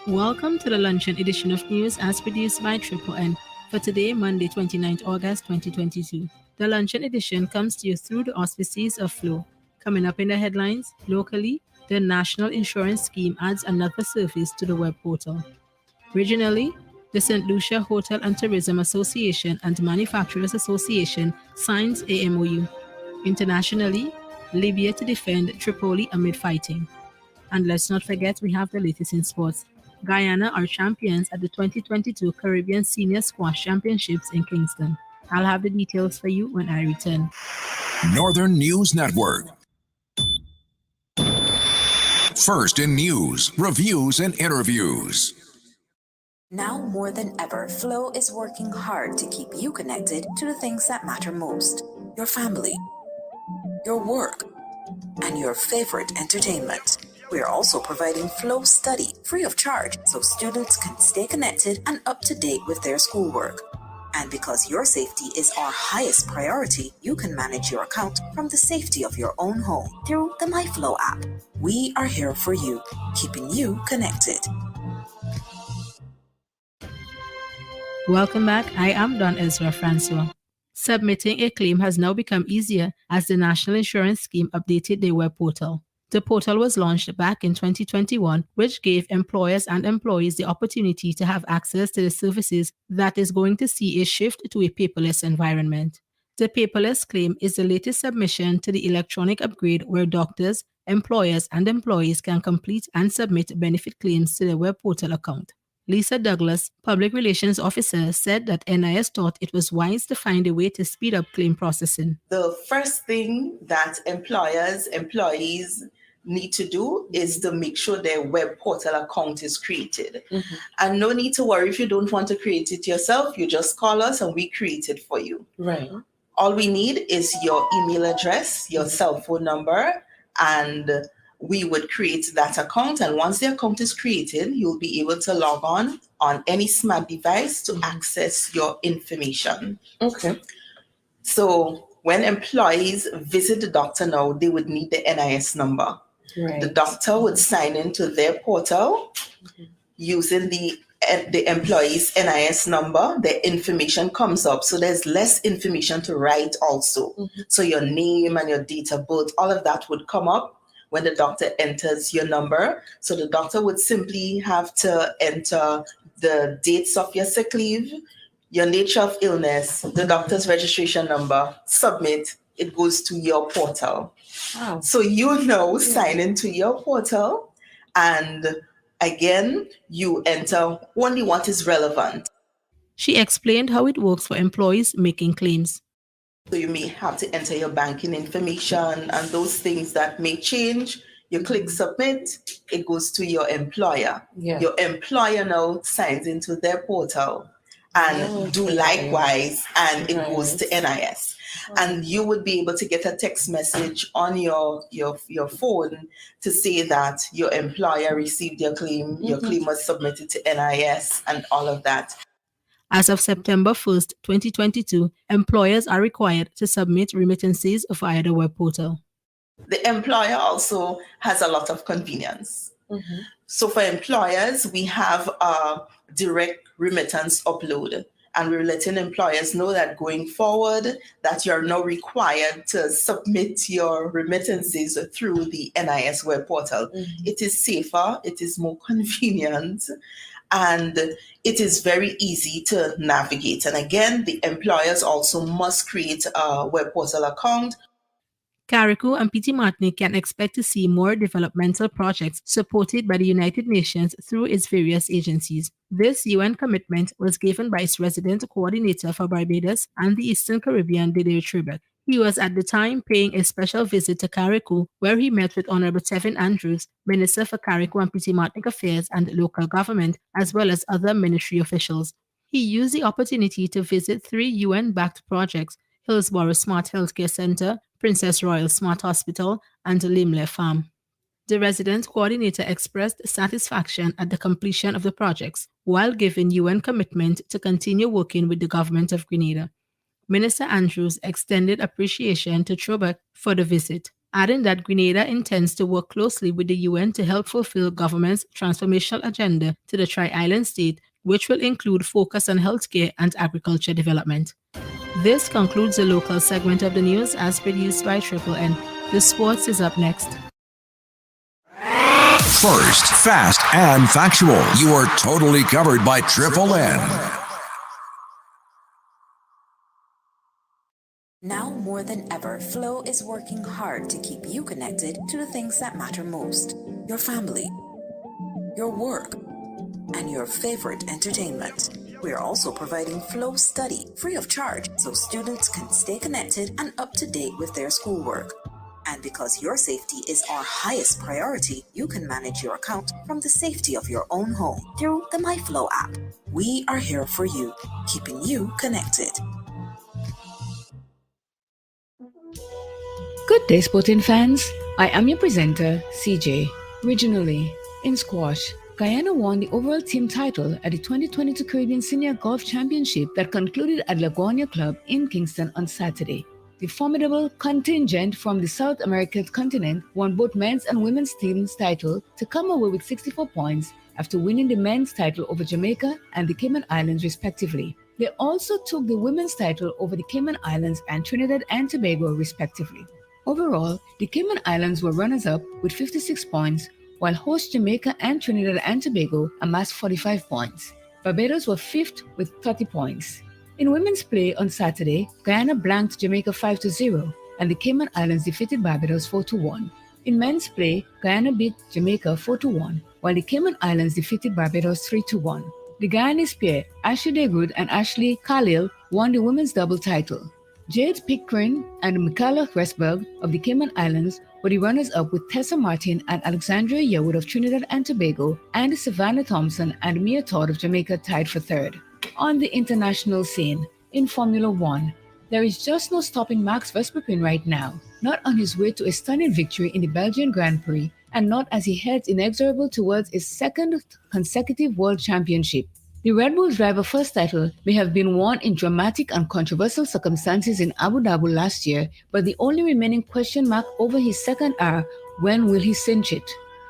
Welcome to the luncheon edition of news as produced by Triple N for today, Monday, 29th August 2022. The luncheon edition comes to you through the auspices of Flow. Coming up in the headlines, locally, the National Insurance Scheme adds another service to the web portal. Regionally, the St. Lucia Hotel and Tourism Association and Manufacturers Association signs a MOU. Internationally, Libya to defend Tripoli amid fighting. And let's not forget we have the latest in sports. Guyana are champions at the 2022 Caribbean Senior Squash Championships in Kingston. I'll have the details for you when I return. Northern News Network. First in news, reviews, and interviews. Now more than ever, Flow is working hard to keep you connected to the things that matter most. Your family, your work, and your favorite entertainment. We are also providing Flow Study free of charge so students can stay connected and up to date with their schoolwork. And because your safety is our highest priority, you can manage your account from the safety of your own home through the MyFlow app. We are here for you, keeping you connected. Welcome back. I am Don Ezra Francois. Submitting a claim has now become easier as the National Insurance Scheme updated their web portal. The portal was launched back in 2021, which gave employers and employees the opportunity to have access to the services that is going to see a shift to a paperless environment. The paperless claim is the latest submission to the electronic upgrade where doctors, employers, and employees can complete and submit benefit claims to their web portal account. Lisa Douglas, Public Relations Officer, said that NIS thought it was wise to find a way to speed up claim processing. The first thing that employees need to do is to make sure their web portal account is created. Mm-hmm. And no need to worry if you don't want to create it yourself. You just call us and we create it for you. Right. All we need is your email address, your cell phone number, and we would create that account. And once the account is created, you'll be able to log on any smart device to access your information. Okay. So when employees visit the doctor now, they would need the NIS number. Right. The doctor would sign into their portal using the employee's NIS number. Their information comes up. So there's less information to write also. Mm-hmm. So your name and your date of birth, all of that would come up when the doctor enters your number. So the doctor would simply have to enter the dates of your sick leave, your nature of illness, the doctor's registration number, submit, it goes to your portal. Wow. So sign into your portal, and again, you enter only what is relevant. She explained how it works for employees making claims. So you may have to enter your banking information and those things that may change. You click submit, it goes to your employer. Yeah. Your employer now signs into their portal and do likewise, and it goes to NIS. And you would be able to get a text message on your phone to say that your employer received your claim, your claim was submitted to NIS, and all of that. As of September 1st, 2022, employers are required to submit remittances via the web portal. The employer also has a lot of convenience. Mm-hmm. So for employers, we have a direct remittance upload, and we're letting employers know that going forward that you're now required to submit your remittances through the NIS web portal. Mm-hmm. It is safer, it is more convenient, and it is very easy to navigate. And again, the employers also must create a web portal account. Carriacou and Petit Martinique can expect to see more developmental projects supported by the United Nations through its various agencies. This UN commitment was given by its resident coordinator for Barbados and the Eastern Caribbean, Didier Trebek. He was at the time paying a special visit to Carriacou, where he met with Honorable Tevin Andrews, Minister for Carriacou and Petit Martinique Affairs and Local Government, as well as other ministry officials. He used the opportunity to visit 3 UN-backed projects: Hillsborough Smart Healthcare Center, Princess Royal Smart Hospital, and Limle Farm. The resident coordinator expressed satisfaction at the completion of the projects, while giving UN commitment to continue working with the government of Grenada. Minister Andrews extended appreciation to Trebek for the visit. adding that Grenada intends to work closely with the UN to help fulfill government's transformational agenda to the Tri-Island state, which will include focus on healthcare and agriculture development. This concludes the local segment of the news as produced by Triple N. The sports is up next. First, fast, and factual. You are totally covered by Triple N. Now more than ever, Flow is working hard to keep you connected to the things that matter most: your family, your work, and your favorite entertainment. We are also providing Flow Study free of charge so students can stay connected and up to date with their schoolwork. And because your safety is our highest priority, you can manage your account from the safety of your own home through the MyFlow app. We are here for you, keeping you connected. Good day, sporting fans. I am your presenter, CJ. Regionally, in squash, Guyana won the overall team title at the 2022 Caribbean Senior Golf Championship that concluded at LaGuardia Club in Kingston on Saturday. The formidable contingent from the South American continent won both men's and women's teams title to come away with 64 points after winning the men's title over Jamaica and the Cayman Islands respectively. They also took the women's title over the Cayman Islands and Trinidad and Tobago respectively. Overall, the Cayman Islands were runners-up with 56 points, while host Jamaica and Trinidad and Tobago amassed 45 points. Barbados were fifth with 30 points. In women's play on Saturday, Guyana blanked Jamaica 5-0, and the Cayman Islands defeated Barbados 4-1. In men's play, Guyana beat Jamaica 4-1, while the Cayman Islands defeated Barbados 3-1. The Guyanese pair, Ashley DeGrood and Ashley Khalil, won the women's double title. Jade Pickering and Michaela Resberg of the Cayman Islands were the runners-up, with Tessa Martin and Alexandria Yearwood of Trinidad and Tobago and Savannah Thompson and Mia Todd of Jamaica tied for third. On the international scene, in Formula One, there is just no stopping Max Verstappen right now, not on his way to a stunning victory in the Belgian Grand Prix, and not as he heads inexorable towards his second consecutive World Championship. The Red Bull driver first title may have been won in dramatic and controversial circumstances in Abu Dhabi last year, but the only remaining question mark over his second are, when will he cinch it?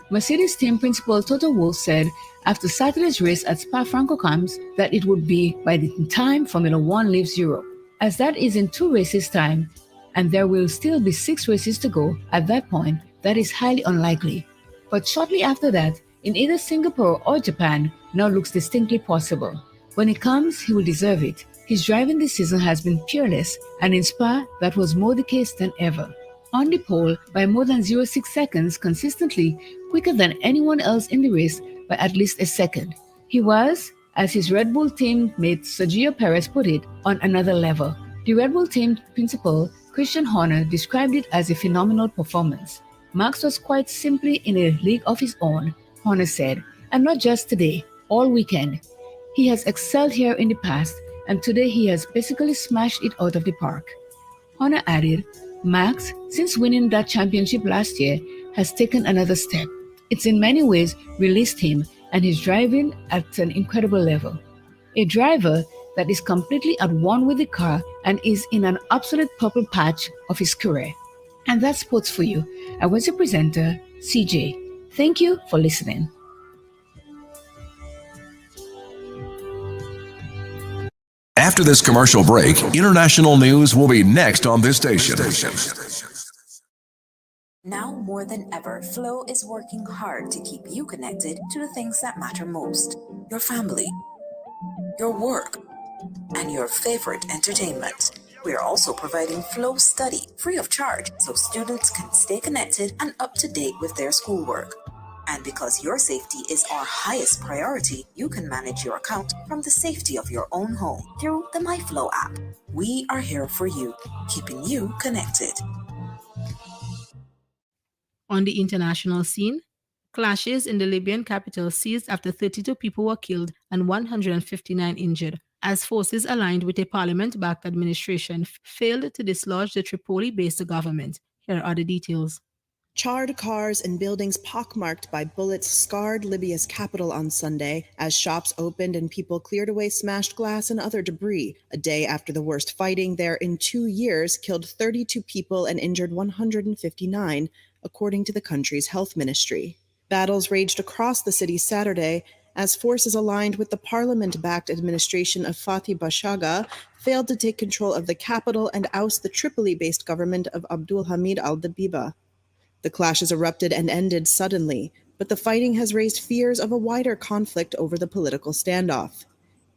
Mercedes team principal Toto Wolff said after Saturday's race at Spa-Francorchamps that it would be by the time Formula One leaves Europe, as that is in 2 races' time, and there will still be 6 races to go. At that point, that is highly unlikely. But shortly after that, in either Singapore or Japan, now looks distinctly possible. When it comes, he will deserve it. His driving this season has been peerless, and in Spa, that was more the case than ever. On the pole by more than 0.6 seconds consistently, quicker than anyone else in the race by at least a second. He was, as his Red Bull teammate Sergio Perez put it, on another level. The Red Bull team principal, Christian Horner, described it as a phenomenal performance. Max was quite simply in a league of his own, Horner said, and not just today, all weekend. He has excelled here in the past, and today he has basically smashed it out of the park. Horner added, Max, since winning that championship last year, has taken another step. It's in many ways released him, and he's driving at an incredible level. A driver that is completely at one with the car and is in an absolute purple patch of his career. And that's sports for you. I was your presenter, CJ. Thank you for listening. After this commercial break, international news will be next on this station. Now more than ever, Flow is working hard to keep you connected to the things that matter most: your family, your work, and your favorite entertainment. We are also providing Flow Study free of charge so students can stay connected and up to date with their schoolwork. And because your safety is our highest priority, you can manage your account from the safety of your own home through the MyFlow app. We are here for you, keeping you connected. On the international scene, clashes in the Libyan capital ceased after 32 people were killed and 159 injured, as forces aligned with a parliament-backed administration failed to dislodge the Tripoli-based government. Here are the details. Charred cars and buildings pockmarked by bullets scarred Libya's capital on Sunday as shops opened and people cleared away smashed glass and other debris, a day after the worst fighting there in 2 years killed 32 people and injured 159, according to the country's health ministry. Battles raged across the city Saturday as forces aligned with the parliament-backed administration of Fathi Bashaga failed to take control of the capital and oust the Tripoli-based government of Abdul Hamid al-Dabiba. The clashes erupted and ended suddenly, but the fighting has raised fears of a wider conflict over the political standoff.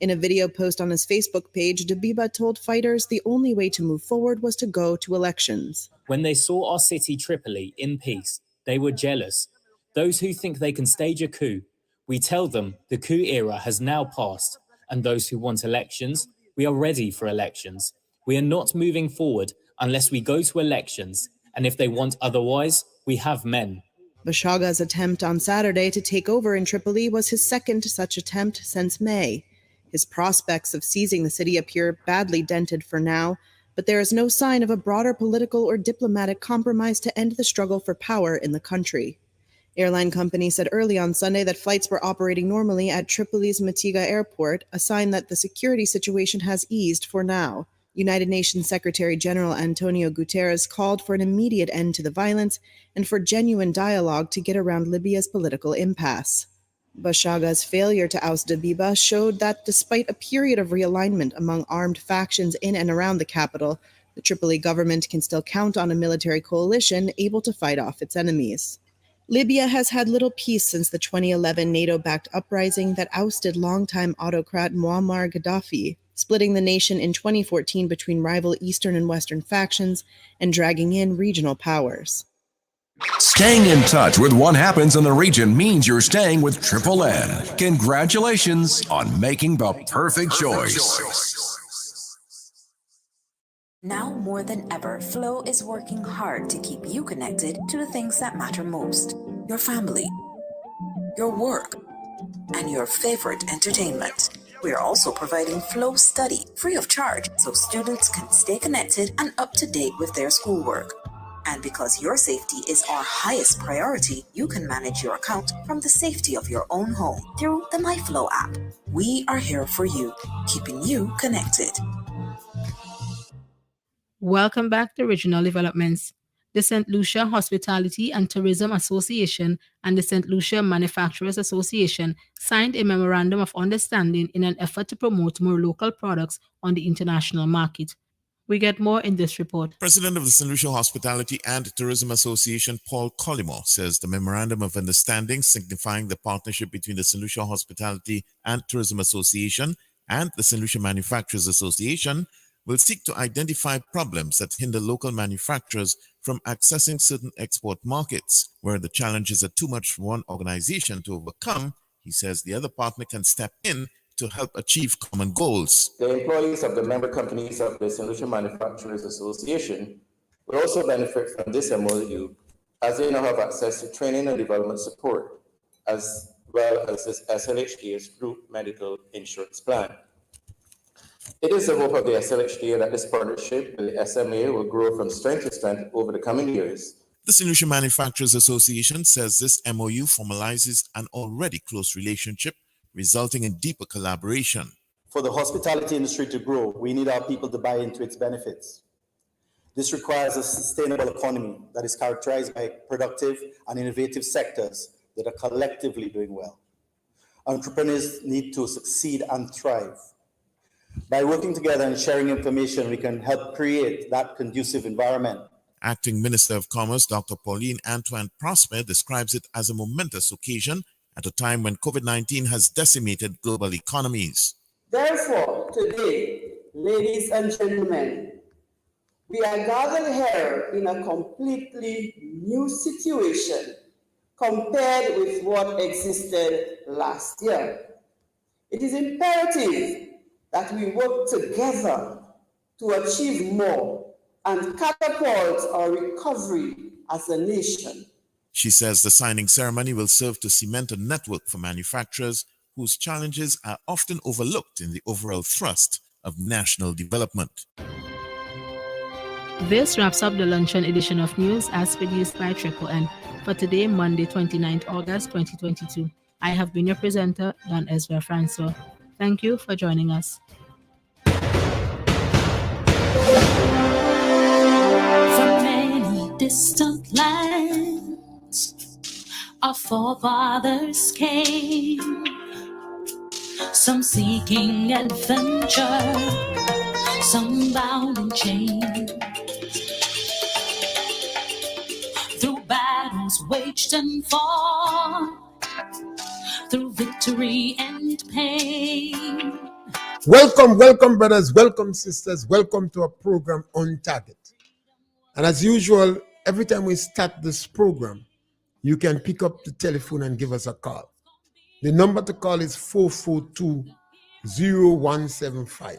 In a video post on his Facebook page, Dabiba told fighters the only way to move forward was to go to elections. When they saw our city Tripoli in peace, they were jealous. Those who think they can stage a coup, we tell them the coup era has now passed. And those who want elections, we are ready for elections. We are not moving forward unless we go to elections. And if they want otherwise, we have men. Bashaga's attempt on Saturday to take over in Tripoli was his second such attempt since May. His prospects of seizing the city appear badly dented for now, but there is no sign of a broader political or diplomatic compromise to end the struggle for power in the country. Airline companies said early on Sunday that flights were operating normally at Tripoli's Matiga airport, a sign that the security situation has eased for now. United Nations Secretary General Antonio Guterres called for an immediate end to the violence and for genuine dialogue to get around Libya's political impasse. Bashaga's failure to oust Dabiba showed that despite a period of realignment among armed factions in and around the capital, the Tripoli government can still count on a military coalition able to fight off its enemies. Libya has had little peace since the 2011 NATO-backed uprising that ousted longtime autocrat Muammar Gaddafi, splitting the nation in 2014 between rival Eastern and Western factions and dragging in regional powers. Staying in touch with what happens in the region means you're staying with Triple N. Congratulations on making the perfect choice. Now more than ever, Flow is working hard to keep you connected to the things that matter most: your family, your work, and your favorite entertainment. We are also providing Flow Study free of charge so students can stay connected and up to date with their schoolwork. And because your safety is our highest priority, you can manage your account from the safety of your own home through the MyFlow app. We are here for you, keeping you connected. Welcome back to Regional Developments. The St. Lucia Hospitality and Tourism Association and the St. Lucia Manufacturers Association signed a memorandum of understanding in an effort to promote more local products on the international market. We get more in this report. President of the St. Lucia Hospitality and Tourism Association, Paul Collymore, says the memorandum of understanding signifying the partnership between the St. Lucia Hospitality and Tourism Association and the St. Lucia Manufacturers Association will seek to identify problems that hinder local manufacturers from accessing certain export markets. Where the challenges are too much for one organization to overcome, he says the other partner can step in to help achieve common goals. The employees of the member companies of the St. Lucia Manufacturers Association will also benefit from this MOU, as they now have access to training and development support, as well as this SLHD's group medical insurance plan. It is the hope of the SLHD that this partnership with the SMA will grow from strength to strength over the coming years. The St. Lucia Manufacturers Association says this MOU formalizes an already close relationship, resulting in deeper collaboration. For the hospitality industry to grow, we need our people to buy into its benefits. This requires a sustainable economy that is characterized by productive and innovative sectors that are collectively doing well. Entrepreneurs need to succeed and thrive. By working together and sharing information, we can help create that conducive environment. Acting Minister of Commerce, Dr. Pauline Antoine Prosper, describes it as a momentous occasion at a time when COVID-19 has decimated global economies. Therefore, today, ladies and gentlemen, we are gathered here in a completely new situation compared with what existed last year. It is imperative that we work together to achieve more and catapult our recovery as a nation. She says the signing ceremony will serve to cement a network for manufacturers whose challenges are often overlooked in the overall thrust of national development. This wraps up the luncheon edition of news as produced by Triple N for today, Monday, 29th August 2022. I have been your presenter, Don Ezra Francois. Thank you for joining us. From many distant lands, our forefathers came, some seeking adventure, some bound in chains. Through battles waged and fought, through victory and pain. Welcome, brothers. Welcome, sisters. Welcome to our program On Target. And as usual, every time we start this program, you can pick up the telephone and give us a call. The number to call is 442-0175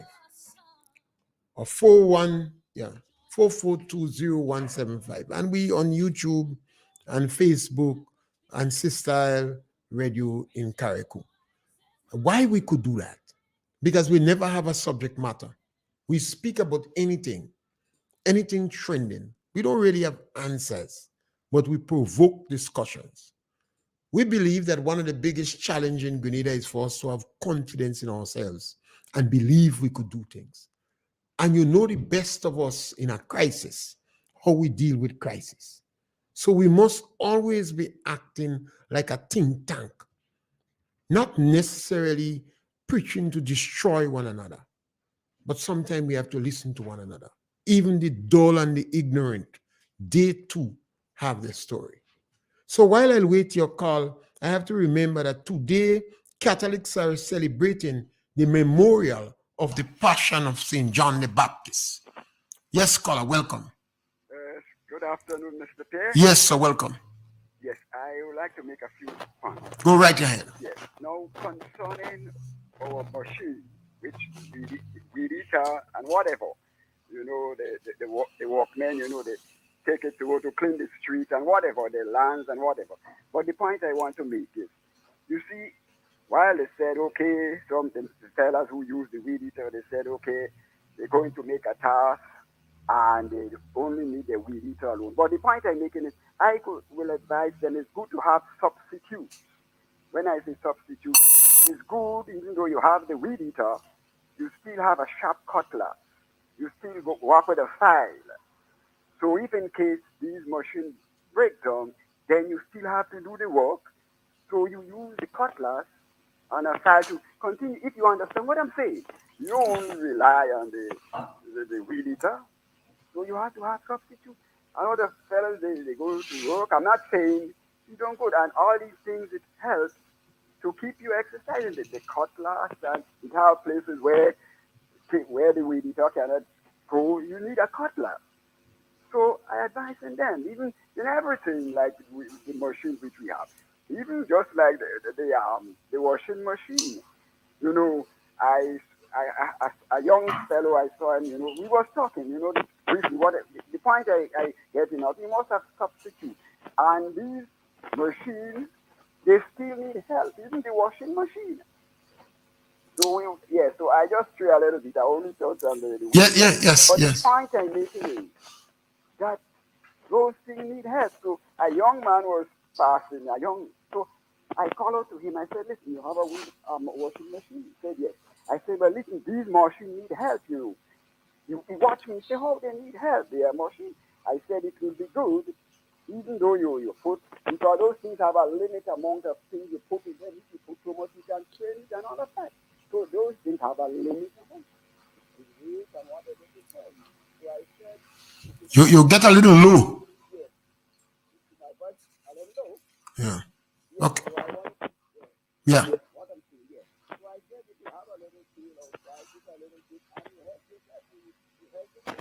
or 442-0175. And we on YouTube and Facebook and Sister Radio in Carriacou. Why we could do that? Because we never have a subject matter. We speak about anything trending. We don't really have answers, but we provoke discussions. We believe that one of the biggest challenges in Grenada is for us to have confidence in ourselves and believe we could do things. And you know the best of us in a crisis, how we deal with crisis. So we must always be acting like a think tank, not necessarily preaching to destroy one another, but sometimes we have to listen to one another. Even the dull and the ignorant, they too have their story. So while I'll wait your call, I have to remember that today Catholics are celebrating the memorial of the Passion of St. John the Baptist. Yes, caller, welcome. Good afternoon, Mr. Pierre. Yes, sir, welcome. Yes, I would like to make a few points. Go right ahead. Yes. Now, concerning our machine, which weed eater and whatever, you know, the workmen, you know, they take it to go to clean the street and whatever, the lands and whatever. But the point I want to make is, you see, while they said, okay, some the fellas who use the weed eater, they said, okay, they're going to make a task and they only need the weed eater alone. But the point I'm making is, will advise them it's good to have substitutes. When I say substitute, it's good even though you have the weed eater, you still have a sharp cutlass. You still work with a file. So if in case these machines break down, then you still have to do the work. So you use the cutlass and a file to continue. If you understand what I'm saying, you don't only rely on the weed eater. So you have to have substitute. I know the fellas, they go to work. I'm not saying you don't go. And all these things, it helps to keep you exercising. The cutlass, and you have places where the weed eater cannot go, you need a cutlass. So I advise them, even in everything, like the machines which we have, even just like the washing machine. You know, a young fellow I saw him, you know, we was talking, you know, briefly. The point I getting out, we must have substitute. And these machines, they still need help, even the washing machine. So so I just threw a little bit. I only thought on the yes. The point I'm making is that those things need help. So a young man was passing, so I called out to him. I said, listen, you have a washing machine? He said, yes. I said, well, listen, these machines need help, you know. You watch me, say, how they need help, their machine. I said, it will be good, even though you put, because those things have a limit amount of things you put in them. If you put too much, you can strain it and all of that. So those things have a limit amount. So I said, You get a little low. yes, my voice a little low. Yeah. Yes, Okay. so I want, Yeah. what I'm saying, yes. So I said, if you have a little feel outside, just a little bit, and you help yourself, you help yourself.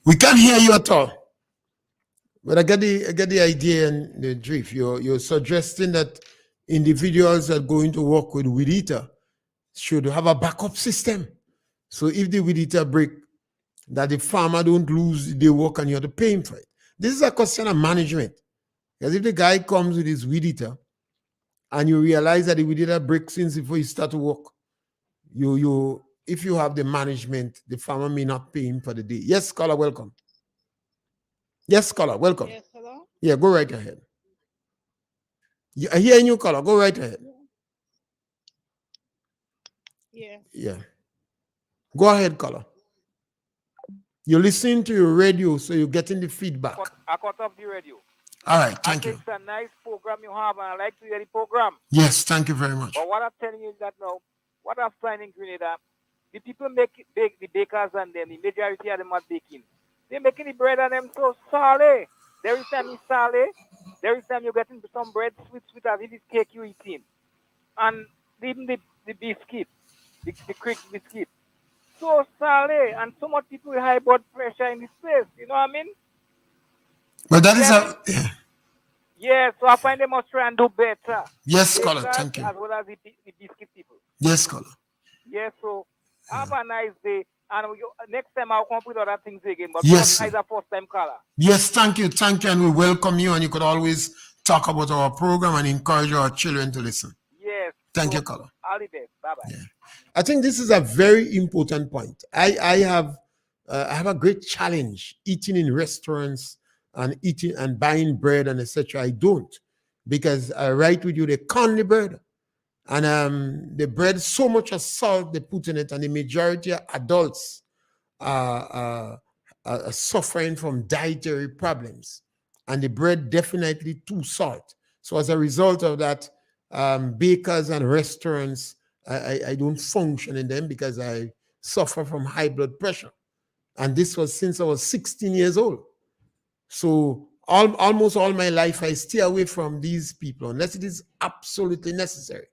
We can't hear you at all. But I get the idea and the drift. You're suggesting that individuals that are going to work with weed eater should have a backup system. So if the weed eater break, that the farmer don't lose their work and you have to pay him for it. This is a question of management. Because if the guy comes with his weed eater and you realize that we did a break since before you start to work, if you have the management, the farmer may not pay him for the day. Yes, caller, welcome. Yes, caller, welcome. Yes, hello? Yeah, go right ahead. I hear you, caller. Go right ahead. Yes. Yeah. Go ahead, caller. You're listening to your radio, so you're getting the feedback. I cut off the radio. All right, thank you. It's a nice program you have, and I like to hear the program. Yes, thank you very much. But what I'm telling you is that now, what I'm finding in Grenada, the people bake the bakers and then the majority of them are baking. They're making the bread and them so salty. There is time it's salty. There is time you're getting some bread sweet as if it's cake you're eating. And even the biscuit, the quick biscuit. So salty, and so much people with high blood pressure in this place. You know what I mean? But that is Yeah, so I find they must try and do better. Yes, scholar, thank you. As well as the biscuit people. Yes, scholar. Yes, so have a nice day. And next time I'll come up with other things again. But yes, as a first time caller. Yes, thank you, and we welcome you. And you could always talk about our program and encourage our children to listen. Yes. Thank you, caller. All the best. Bye bye. Yeah. I think this is a very important point. I have a great challenge eating in restaurants and eating and buying bread and etc. I don't, because I write with you, they con the bread. And the bread, so much of salt they put in it, and the majority of adults are suffering from dietary problems. And the bread definitely too salt. So as a result of that, bakers and restaurants, I don't function in them because I suffer from high blood pressure. And this was since I was 16 years old. So almost all my life, I stay away from these people unless it is absolutely necessary.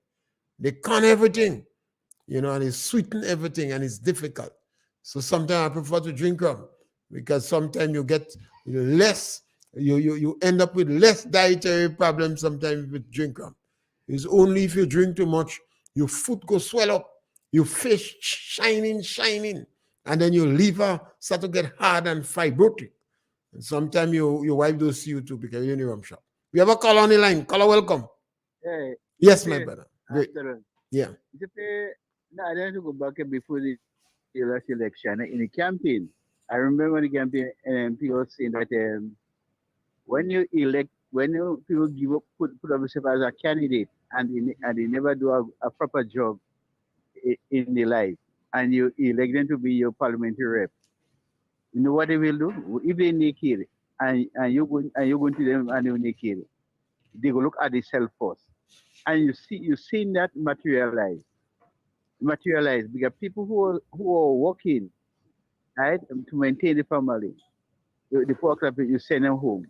They con everything, and they sweeten everything, and it's difficult. So sometimes I prefer to drink rum, because sometimes you get less, you end up with less dietary problems sometimes with drink rum. It's only if you drink too much, your foot go swell up, your face shining, and then your liver start to get hard and fibrotic. And sometimes your wife don't see you too because you're in the rum shop. We have a call on the line. Caller, welcome. Hey, yes, my brother. Great. Yeah. I don't go back before the last election in the campaign. I remember the campaign and people saying that when you people give up, put themselves as a candidate and they never do a proper job in their life, and you elect them to be your parliamentary rep. You know what they will do? If they naked and you're going to them and you're naked, they will look at themselves first. And you've seen that materialize because people who are working, right, to maintain the family, the poor people, you send them home.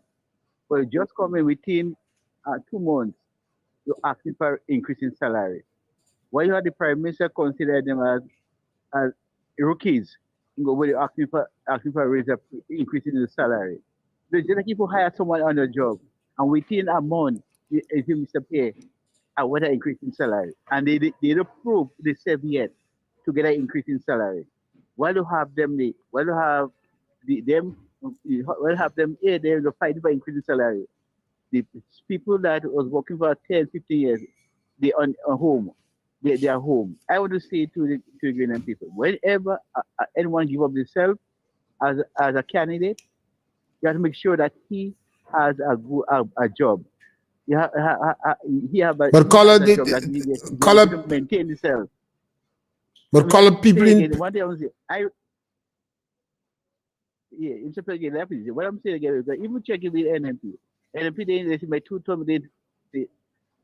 But you just come in within 2 months, you're asking for increase in salary. Why you have the Prime Minister consider them as rookies? When you're asking for a raise of increase in the salary. They just people hire someone on a job, and within a month, if you Mr. Pay, I want an increase in salary, and they don't prove themselves yet to get an increase in salary. Why do have them? Why do have here? They're fighting for increasing salary. The people that was working for 10, 15 years, they on home. They are home. I want to say to the Ghanaian people, whenever anyone give up themselves as a candidate, you have to make sure that he has a job. He have to maintain himself. But call people in. One day I was what I'm saying again is that even checking with NMP, they say my 2 terms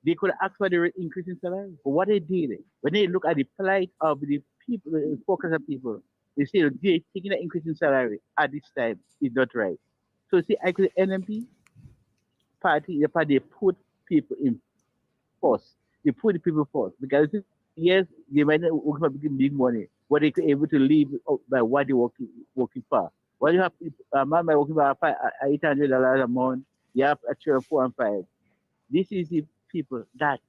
they could ask for the increase in salary. But what they did, when they look at the plight of the people, the focus of people, they say they're taking an increase in salary at this time is not right. So see, I could NMP party, they put people in first. They put the people first because yes, they might not work for big money, but they could able to live by what they working for. When you have a man by working for $800 a month, you have actually 4 and 5. This is the people that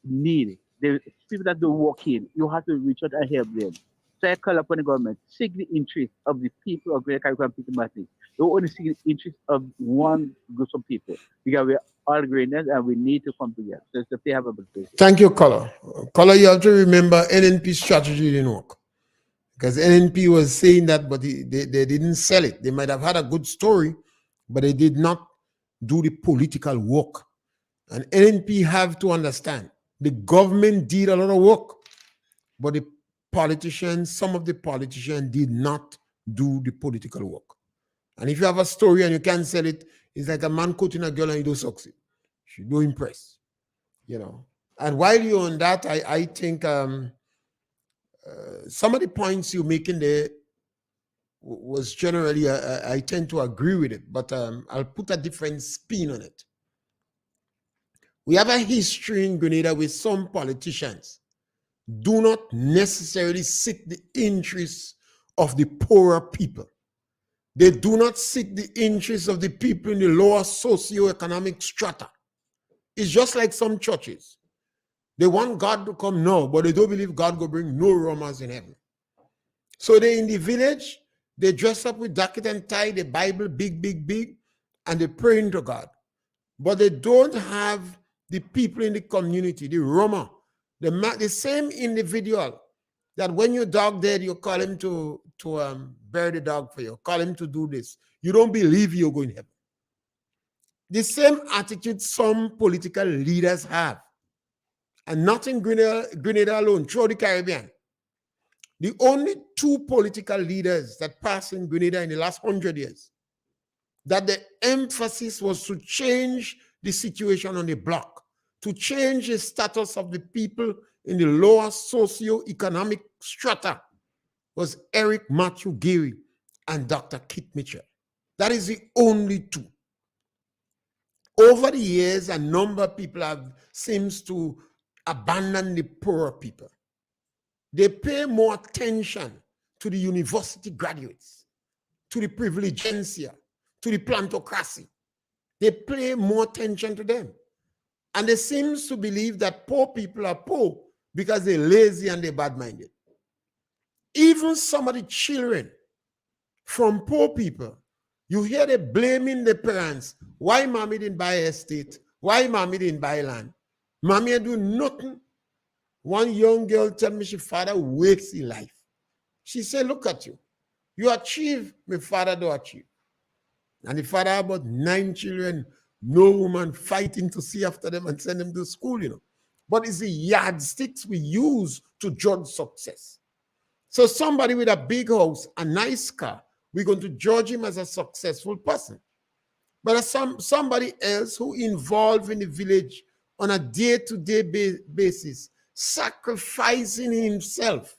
need the people that don't work in. You have to reach out and help them. So I call upon the government, seek the interest of the people of Greater Carriacou and Peter Martin. Don't only seek the interest of one group of people because all greatness, and we need to come together. So they have a big place. Thank you, Color. Color, you have to remember NNP strategy didn't work. Because NNP was saying that, but they didn't sell it. They might have had a good story, but they did not do the political work. And NNP have to understand, the government did a lot of work, but the politicians, some of the politicians did not do the political work. And if you have a story and you can't sell it, it's like a man quoting a girl and you don't succeed. You don't impress, you know. And while you're on that, I think some of the points you're making there was generally, I tend to agree with it, but I'll put a different spin on it. We have a history in Grenada with some politicians do not necessarily seek the interests of the poorer people. They do not seek the interests of the people in the lower socioeconomic strata. It's just like some churches. They want God to come now, but they don't believe God will bring no Romans in heaven. So they're in the village, they dress up with jacket and tie, the Bible big, and they pray to God. But they don't have the people in the community, the Roma, the same individual that when your dog dead, you call him to bury the dog for you, call him to do this. You don't believe you're going to heaven. The same attitude some political leaders have. And not in Grenada alone, throughout the Caribbean. The only two political leaders that passed in Grenada in the last 100 years, that the emphasis was to change the situation on the block, to change the status of the people in the lower socio-economic strata, was Eric Matthew Gary and Dr. Kit Mitchell. That is the only two. Over the years, a number of people seems to abandon the poorer people. They pay more attention to the university graduates, to the privilegencia, to the plantocracy. They pay more attention to them. And they seem to believe that poor people are poor because they're lazy and they're bad-minded. Even some of the children from poor people, you hear they blaming the parents. Why mommy didn't buy an estate? Why mommy didn't buy land? Mommy do nothing. One young girl tell me she father wakes in life. She said, look at you. You achieve, my father don't achieve. And the father had about 9 children, no woman fighting to see after them and send them to school, you know. But it's the yardsticks we use to judge success. So somebody with a big house, a nice car, we're going to judge him as a successful person. But as somebody else who involved in the village on a day-to-day basis, sacrificing himself.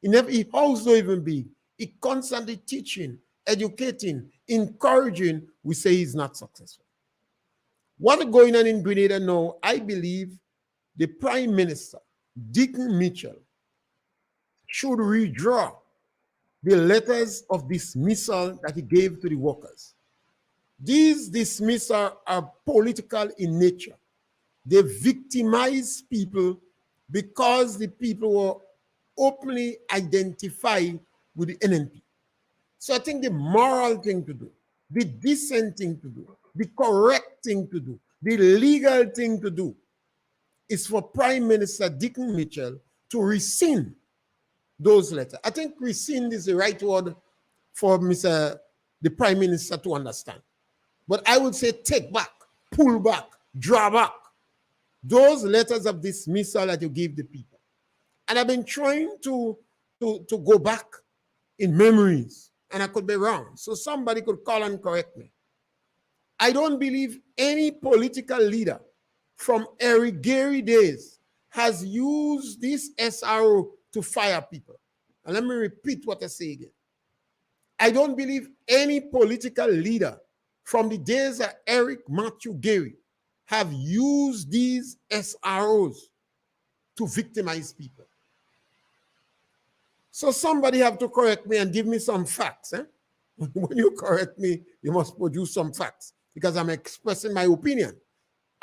His house don't even big. He constantly teaching, educating, encouraging. We say he's not successful. What is going on in Grenada now, I believe the Prime Minister, Deacon Mitchell, should redraw the letters of dismissal that he gave to the workers. These dismissals are political in nature. They victimize people because the people were openly identified with the NNP. So I think the moral thing to do, the decent thing to do, the correct thing to do, the legal thing to do is for Prime Minister Deacon Mitchell to rescind those letters. I think rescind is the right word for the Prime Minister to understand. But I would say take back, pull back, draw back those letters of dismissal that you give the people. And I've been trying to go back in memories, and I could be wrong. So somebody could call and correct me. I don't believe any political leader from Eric Gary days has used this SRO to fire people. And let me repeat what I say again. I don't believe any political leader from the days of Eric Matthew Gary have used these SROs to victimize people. So somebody have to correct me and give me some facts. When you correct me, you must produce some facts because I'm expressing my opinion.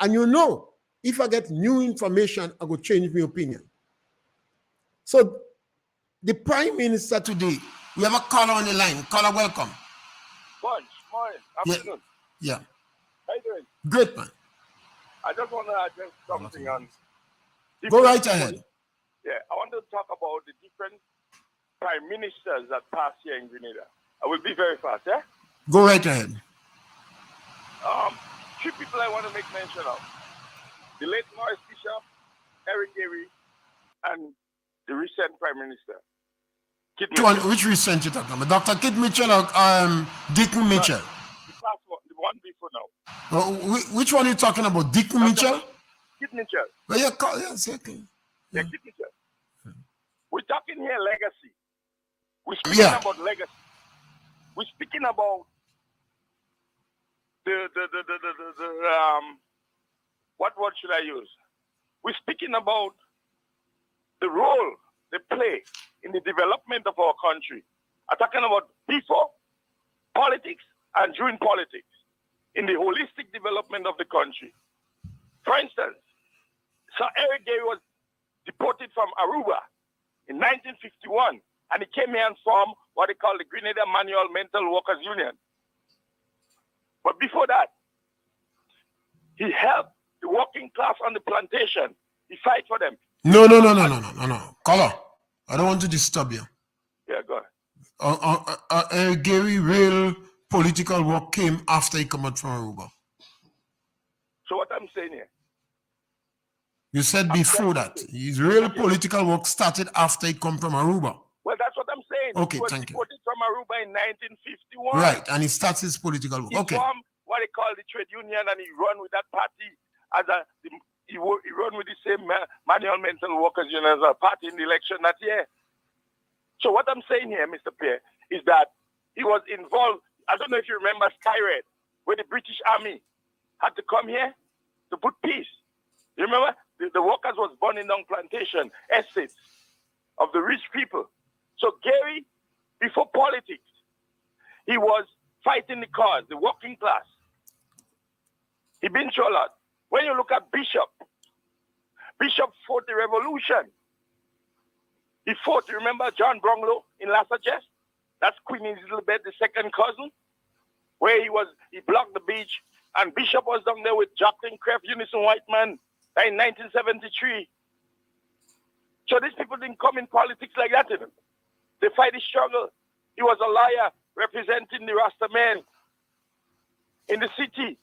And you know, if I get new information, I will change my opinion. So the Prime Minister today, we have a caller on the line. Caller, welcome. Morning. Afternoon. Yeah. How you doing? Great, man. I just want to address something on. Go right ahead. Yeah, I want to talk about the different prime ministers that passed here in Grenada. I will be very fast, yeah? Go right ahead. Three people I want to make mention of. The late Maurice Bishop, Eric Gary, and the recent prime minister. Which recent you talking about? Dr. Kid Mitchell or Deacon Mitchell? The past one, the one before now. Which one are you talking about? Deacon Mitchell? Kid Mitchell. Well, yes, okay. Yeah, Kid Mitchell. We're talking here legacy. We're speaking about legacy. We're speaking about what word should I use? We're speaking about the role they play in the development of our country. I'm talking about before politics and during politics in the holistic development of the country. For instance, Sir Eric Gary was deported from Aruba in 1951, and he came here and formed what they call the Grenada Manual Mental Workers Union. But before that, he helped the working class on the plantation. He fight for them. No. Caller, I don't want to disturb you. Yeah, go ahead. Gary real political work came after he came out from Aruba. So what I'm saying here? You said before that. His real political work started after he come from Aruba. Well, that's what I'm saying. Okay, he was thank you. deported from Aruba in 1951. Right, and he starts his political work. He formed what they call the trade union, and he run with that party as he run with the same manual mental workers union as a party in the election that year. So what I'm saying here, Mr. Pierre, is that he was involved. I don't know if you remember Skyred, where the British Army had to come here to put peace. You remember? The workers was burning down plantation estates of the rich people. So Gary, before politics, he was fighting the cause, the working class. He been through a lot. When you look at Bishop fought the revolution. He fought, you remember John Bronglow in Lassages? That's Queen Elizabeth, the second cousin, where he blocked the beach, and Bishop was down there with Jacqueline Creft, Unison Whiteman, in 1973. So these people didn't come in politics like that. They fight the struggle. He was a liar representing the Rasta men in the city.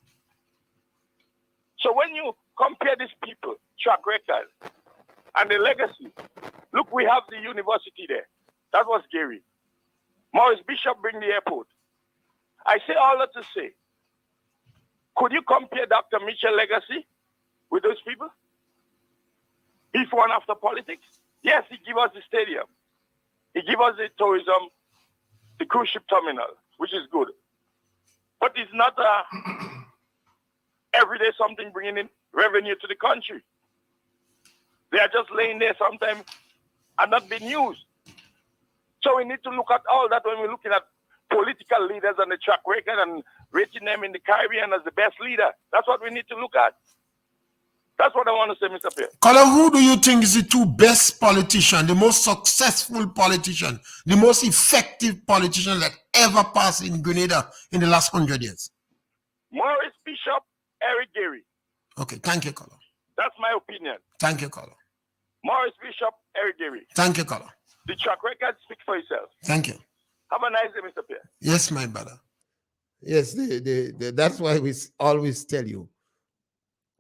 So when you compare these people, track record, and the legacy, look, we have the university there. That was Gary. Maurice Bishop bring the airport. I say all that to say, could you compare Dr. Mitchell's legacy with those people? Before and after politics? Yes, he gave us the stadium. He gave us the tourism, the cruise ship terminal, which is good. But it's not every day something bringing in revenue to the country. They are just laying there sometimes and not being used. So we need to look at all that when we're looking at political leaders and the track record and rating them in the Caribbean as the best leader. That's what we need to look at. That's what I want to say, Mr. Pierre. Color, who do you think is the two best politicians, the most successful politician, the most effective politician that ever passed in Grenada in the last 100 years? Maurice Bishop, Eric Gary. Okay, thank you, Color. That's my opinion. Thank you, Color. Maurice Bishop, Eric Gary. Thank you, Color. The track record speaks for itself. Thank you. Have a nice day, Mr. Pierre. Yes, my brother. Yes, that's why we always tell you,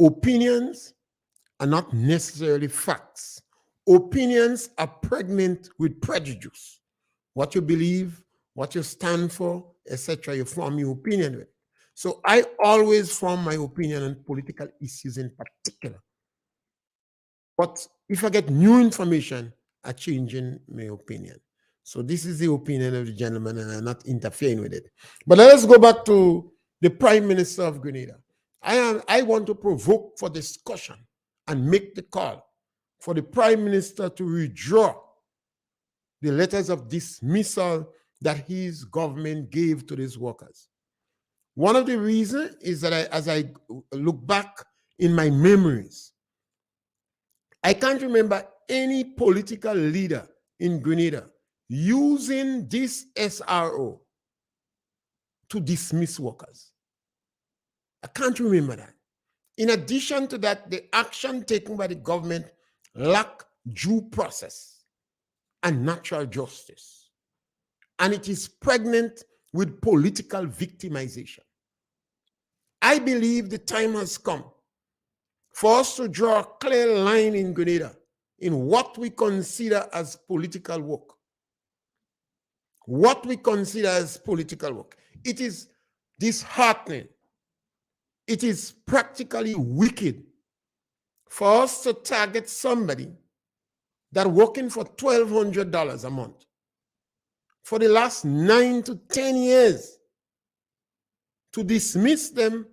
opinions are not necessarily facts. Opinions are pregnant with prejudice. What you believe, what you stand for, etc., you form your opinion with. So I always form my opinion on political issues in particular. But if I get new information, I change in my opinion. So this is the opinion of the gentleman, and I'm not interfering with it. But let us go back to the Prime Minister of Grenada. I want to provoke for discussion and make the call for the Prime Minister to withdraw the letters of dismissal that his government gave to these workers. One of the reasons is that as I look back in my memories, I can't remember any political leader in Grenada using this SRO to dismiss workers. I can't remember that. In addition to that, the action taken by the government lack due process and natural justice, and it is pregnant with political victimization. I believe the time has come for us to draw a clear line in Grenada in what we consider as political work. What we consider as political work. It is disheartening. It is practically wicked for us to target somebody that working for $1,200 a month for the last 9 to 10 years, to dismiss them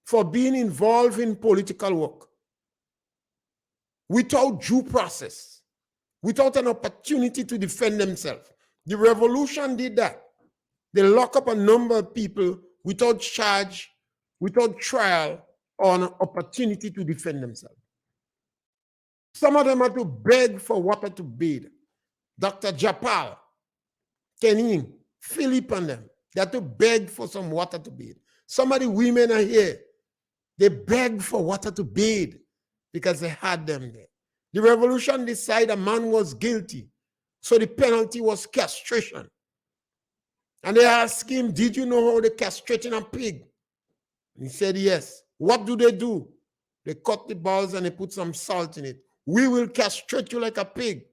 for being involved in political work without due process, without an opportunity to defend themselves. The revolution did that. They lock up a number of people without charge, without trial, or an opportunity to defend themselves. Some of them had to beg for water to bathe. Dr. Japal, Kenin, Philip and them, they had to beg for some water to bathe. Some of the women are here. They begged for water to bathe because they had them there. The revolution decided a man was guilty, so the penalty was castration. And they asked him, did you know how they castrating a pig? And he said, yes. What do? They cut the balls and they put some salt in it. We will castrate you like a pig,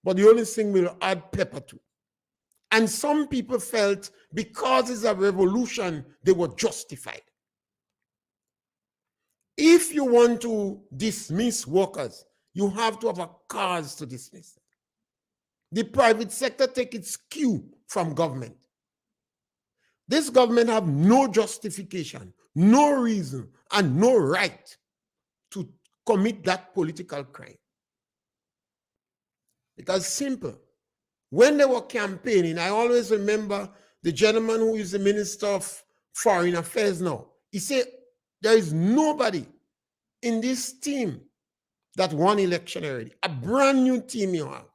but the only thing we'll add pepper to. And some people felt because it's a revolution, they were justified. If you want to dismiss workers, you have to have a cause to dismiss them. The private sector take its cue from government. This government have no justification, no reason, and no right to commit that political crime. Because simple, when they were campaigning, I always remember the gentleman who is the Minister of Foreign Affairs now. He said, there is nobody in this team that won election already. A brand new team you have.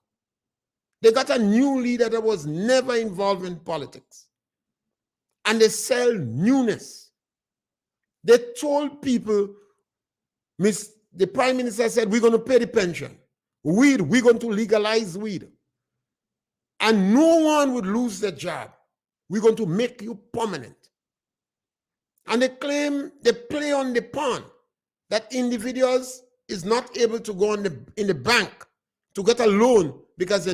They got a new leader that was never involved in politics. And they sell newness. They told people, the Prime Minister said, we're going to pay the pension. Weed, we're going to legalize weed. And no one would lose their job. We're going to make you permanent. And they claim they play on the pawn that individuals is not able to go in the bank to get a loan because they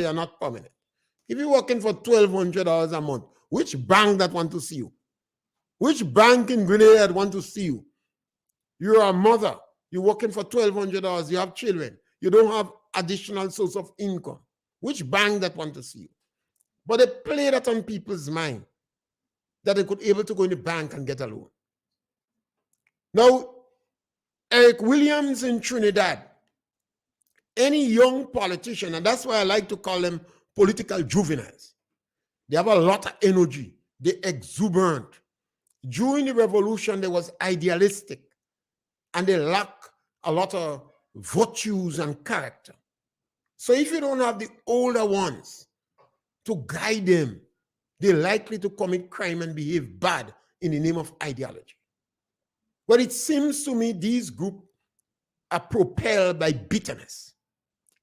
are not permanent. If you're working for $1,200 a month, which bank that want to see you? Which bank in Grenada that want to see you? You're a mother. You're working for $1,200. You have children. You don't have additional source of income. Which bank that want to see you? But they play that on people's mind that they could able to go in the bank and get a loan. Now, Eric Williams in Trinidad, any young politician, and that's why I like to call them political juveniles. They have a lot of energy. They're exuberant. During the revolution, they was idealistic, and they lack a lot of virtues and character. So if you don't have the older ones to guide them, they're likely to commit crime and behave bad in the name of ideology. But it seems to me these groups are propelled by bitterness,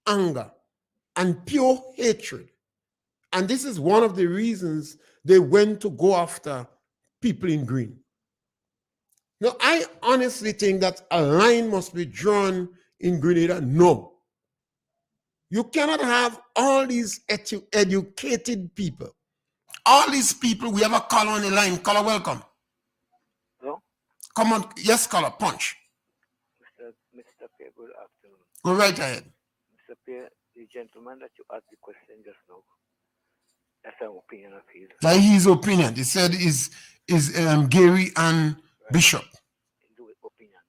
anger, and pure hatred. And this is one of the reasons they went to go after people in green. Now, I honestly think that a line must be drawn in Grenada. No. You cannot have all these educated people. All these people, we have a caller on the line. Caller, welcome. Hello? Come on. Yes, caller, punch. Mr. Pierre, good afternoon. Go right ahead. Mr. Pierre, the gentleman that you asked the question just now, that's an opinion of his. That's his opinion. He said is Gary and right. Bishop. Opinion.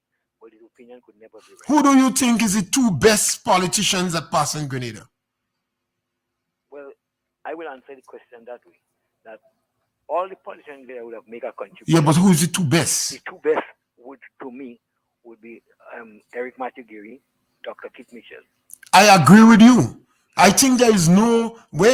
But his opinion could never be right. Who do you think is the two best politicians that pass in Grenada? Well, I will answer the question that way. That all the politicians there would have made a contribution. Yeah, but who is the two best? The two best would, to me, would be Eric Matthew Gary, Dr. Kit Mitchell. I agree with you. I think there is no where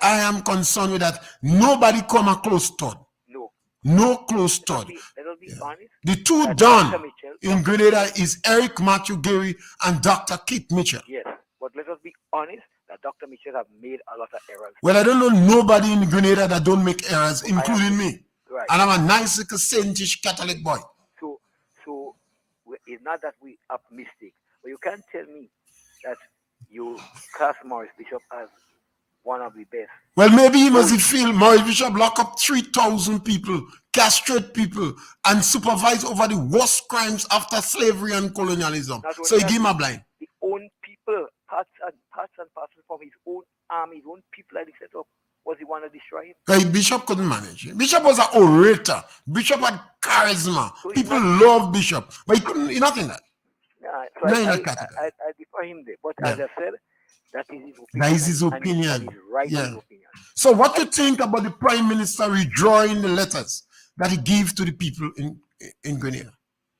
I am concerned with that. Nobody come close to. No. No close third. Let us be honest. The two that done Dr. Mitchell, in Grenada is Eric Matthew Gary and Dr. Keith Mitchell. Yes, but let us be honest that Dr. Mitchell have made a lot of errors. Well, I don't know nobody in Grenada that don't make errors, including me. Right. And I'm a nice little saintish Catholic boy. So it's not that we are mistake, but you can't tell me that you class Morris Bishop as one of the best. Well, maybe he must feel Morris Bishop lock up 3,000 people, castrate people, and supervise over the worst crimes after slavery and colonialism. So he give him a blind. The own people, parts and parcels from his own army, his own people that he set up, was he want to destroy him? Because Bishop couldn't manage it. Bishop was an orator. Bishop had charisma. So people love Bishop, but he couldn't. He's not in that. Yeah, so I defy him there. But as I said, that is his opinion. That is his opinion. And he's right in his opinion. So what do you think about the Prime Minister withdrawing the letters that he gave to the people in Grenada?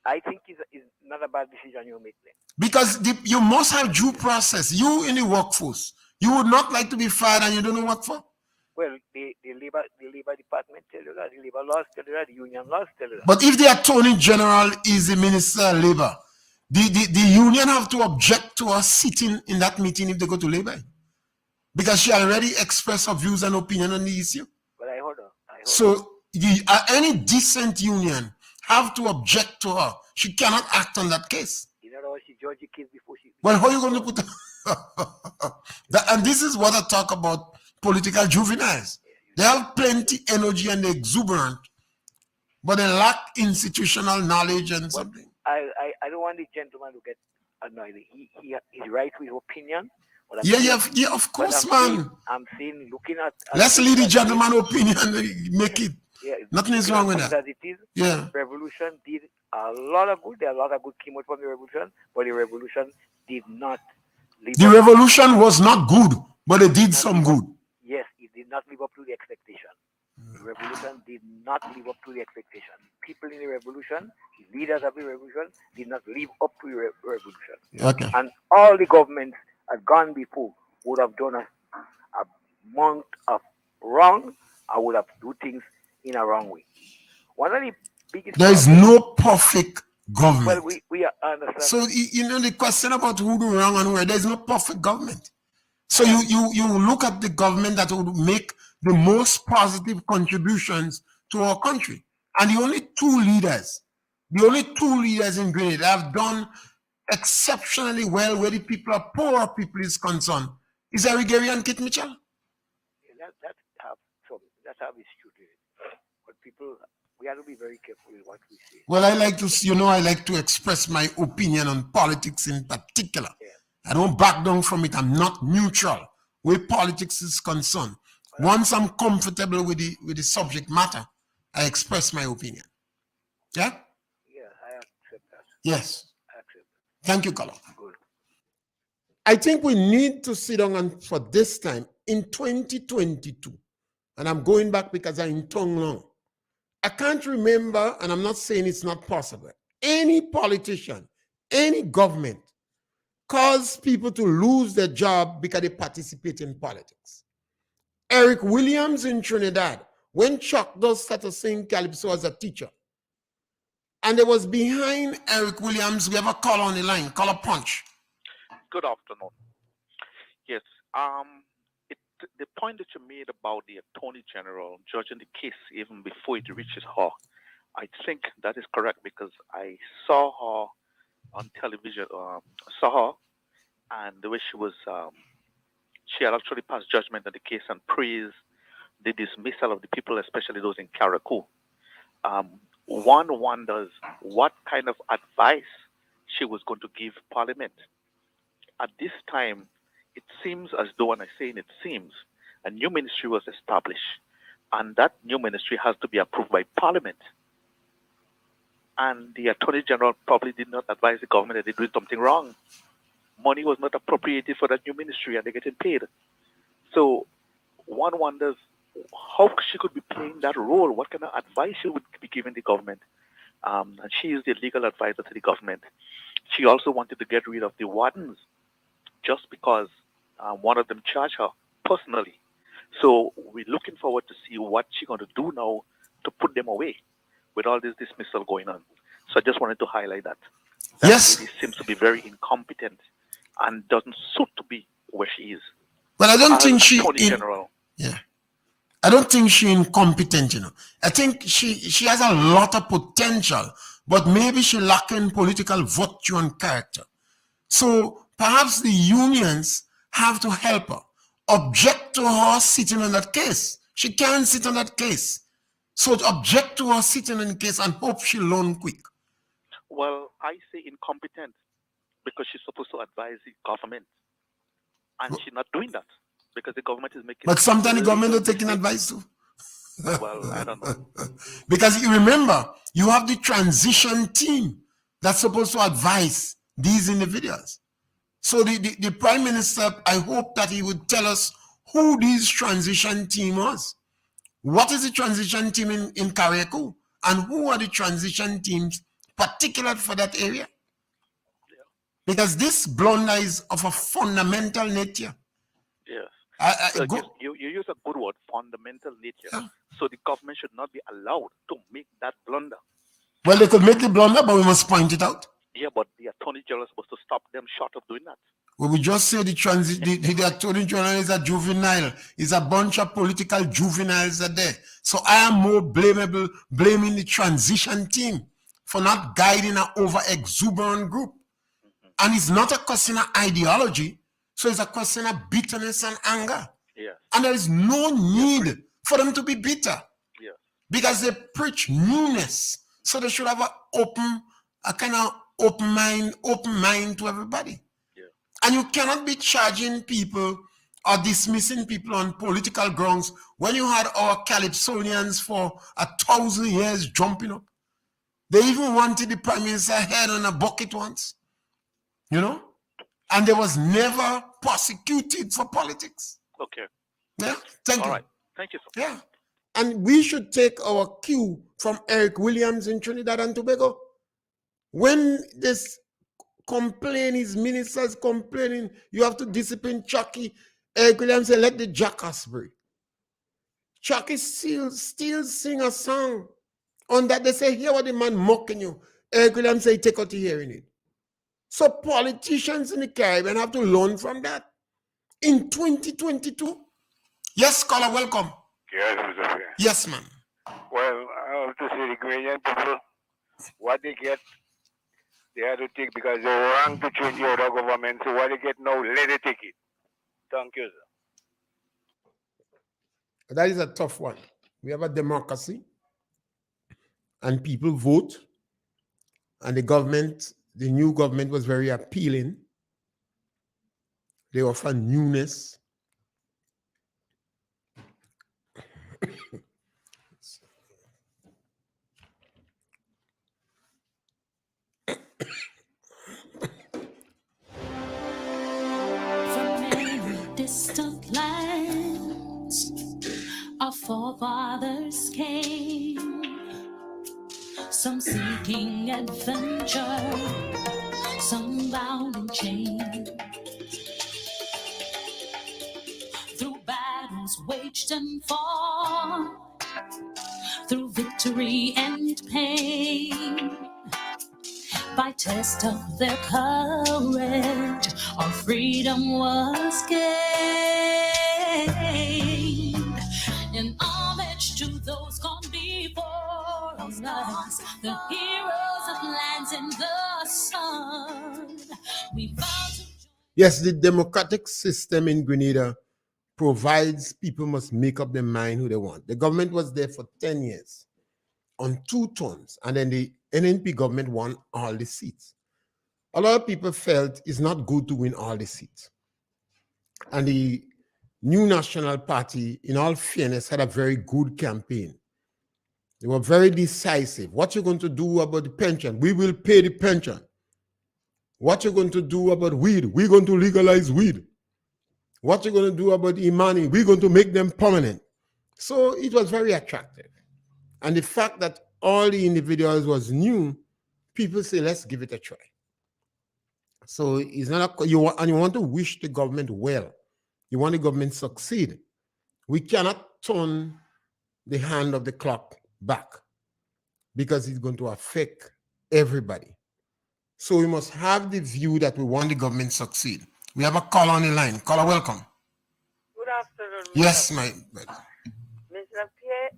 I think it's not a bad decision you make there. Because you must have due process. You in the workforce, you would not like to be fired and you don't know what for? Well, the labor department tell you that, the labor laws tell you that, the union laws tell you that. But if the Attorney General is the Minister of Labor, the union have to object to her sitting in that meeting if they go to labor, because she already expressed her views and opinion on the issue. But I heard her. So any decent union have to object to her. She cannot act on that case. In other words, she judged the case before she. Well, how are you going to put and this is what I talk about political juveniles. They have plenty energy and they're exuberant, but they lack institutional knowledge and something. I don't want the gentleman to get annoyed. He's right with his opinion. Yeah, of course, man. I'm saying, looking at. Let's leave the gentleman opinion and make it. Yeah, nothing is wrong with that. As it is, yeah. Revolution did a lot of good. There are a lot of good came out from the revolution, but the revolution did not. The revolution was not good, but it did some good. Yes, it did not live up to the expectation. The revolution did not live up to the expectation. People in the revolution, the leaders of the revolution, did not live up to the revolution. Okay. And all the governments had gone before would have done a amount of wrong, or would have do things in a wrong way. One of the biggest. There is no perfect government. Well, we understand. So the question about who do wrong and where, there's no perfect government. So you look at the government that would make the most positive contributions to our country. And the only two leaders in Grenada have done exceptionally well where the people are poor people is concerned is Eric Gary and Keith Mitchell. That's how it's true. But people, we have to be very careful with what we say. Well, I like to express my opinion on politics in particular. Yeah. I don't back down from it. I'm not neutral where politics is concerned. Once I'm comfortable with the subject matter, I express my opinion. Yeah? Yeah, I accept that. Yes. I accept that. Thank you, Colin. Good. I think we need to sit down and for this time in 2022, and I'm going back because I'm in tongue long. I can't remember, and I'm not saying it's not possible, any politician, any government cause people to lose their job because they participate in politics. Eric Williams in Trinidad, when Chuck Does started singing Calypso as a teacher, and it was behind Eric Williams, we have a caller on the line, caller Punch. Good afternoon. Yes, the point that you made about the Attorney General judging the case even before it reaches her, I think that is correct because I saw her on television, and the way she had actually passed judgment on the case and praised the dismissal of the people, especially those in Carriacou. One wonders what kind of advice she was going to give Parliament. At this time, it seems as though, and I say it seems, a new ministry was established, and that new ministry has to be approved by Parliament. And the Attorney General probably did not advise the government that they did something wrong. Money was not appropriated for that new ministry, and they're getting paid. So one wonders how she could be playing that role, what kind of advice she would be giving the government. And she is the legal advisor to the government. She also wanted to get rid of the wardens just because one of them charged her personally. So we're looking forward to see what she's going to do now to put them away with all this dismissal going on. So I just wanted to highlight that. Yes. Lady seems to be very incompetent and doesn't suit to be where she is. Well, I don't think she General. Yeah. I don't think she's incompetent, you know. I think she has a lot of potential, but maybe she lacking political virtue and character. So perhaps the unions have to help her. Object to her sitting on that case. She can't sit on that case. So object to her sitting on the case and hope she learn quick. Well, I say incompetent because she's supposed to advise the government. And she's not doing that because the government is making... But sometimes the government is taking advice too. Well, I don't know. Because you remember, you have the transition team that's supposed to advise these individuals. So the Prime Minister, I hope that he would tell us who this transition team was. What is the transition team in Carriacou? And who are the transition teams particular for that area? Yeah. Because this blunder is of a fundamental nature. Yes. You use a good word, fundamental nature. Yeah. So the government should not be allowed to make that blunder. Well, they could make the blunder, but we must point it out. Yeah, but the Attorney General is supposed to stop them short of doing that. We would just say the Attorney General is a juvenile. It's a bunch of political juveniles that are there. So I am more blaming the transition team for not guiding an over-exuberant group. And it's not a question of ideology. So it's a question of bitterness and anger. Yes. And there is no need for them to be bitter. Yes. Because they preach newness. So they should have a kind of open mind to everybody. Yeah. And you cannot be charging people or dismissing people on political grounds when you had our Calypsonians for 1,000 years jumping up. They even wanted the Prime Minister head on a bucket once. You know? And they was never prosecuted for politics. Okay. Yeah, thank you. All right. Thank you, sir. Yeah. And we should take our cue from Eric Williams in Trinidad and Tobago. When this his ministers complaining, you have to discipline Chucky. Eric Williams said, let the jackass breathe. Chucky still sing a song. On that, they say, hear what the man mocking you. Eric Williams say, take out the hearing aid. So politicians in the Caribbean have to learn from that. In 2022. Yes, scholar, welcome. Yes, Mr. Fair. Yes, ma'am. Well, I have to say the Ghanaian people, what they get, they have to take because they wrong to change the other government. So what they get now, let it take it. Thank you, sir. That is a tough one. We have a democracy and people vote, and the new government was very appealing. They offer newness. From many distant lands, our forefathers came, some seeking adventure, some bound in chains. Through battles waged and fought, through victory and pain, by test of their courage, our freedom was gained. In homage to those gone before us, the heroes of lands in the sun, we vow to... Yes, the democratic system in Grenada provides people must make up their mind who they want. The government was there for 10 years on 2 terms, and then the NNP government won all the seats. A lot of people felt it's not good to win all the seats. And the New National Party, in all fairness, had a very good campaign. They were very decisive. What you going to do about the pension? We will pay the pension. What you going to do about weed? We're going to legalize weed. What you going to do about Imani? We're going to make them permanent. So it was very attractive. And the fact that all the individuals was new, people say, let's give it a try. So it's not you want to wish the government well. You want the government to succeed. We cannot turn the hand of the clock back because it's going to affect everybody. So we must have the view that we want the government to succeed. We have a caller on the line. Caller, welcome. Good afternoon. Yes, my brother. Mr. Pierre,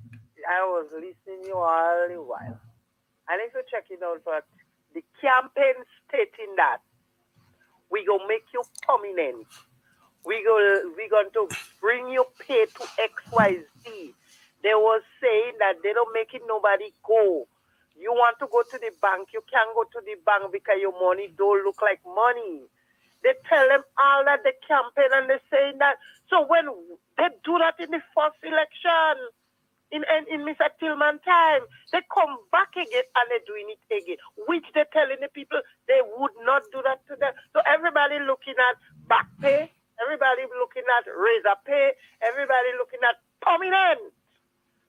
I was listening you all the while. I need to check it out, but the campaign stating that we gonna make you prominent. We going to bring you pay to XYZ. They was saying that they don't make it nobody go. You want to go to the bank, you can't go to the bank because your money don't look like money. They tell them all that the campaign and they're saying that. So when they do that in the first election, in Mr. Tillman time, they come back again and they're doing it again, which they're telling the people they would not do that to them. So everybody looking at back pay, everybody looking at razor pay, everybody looking at prominent.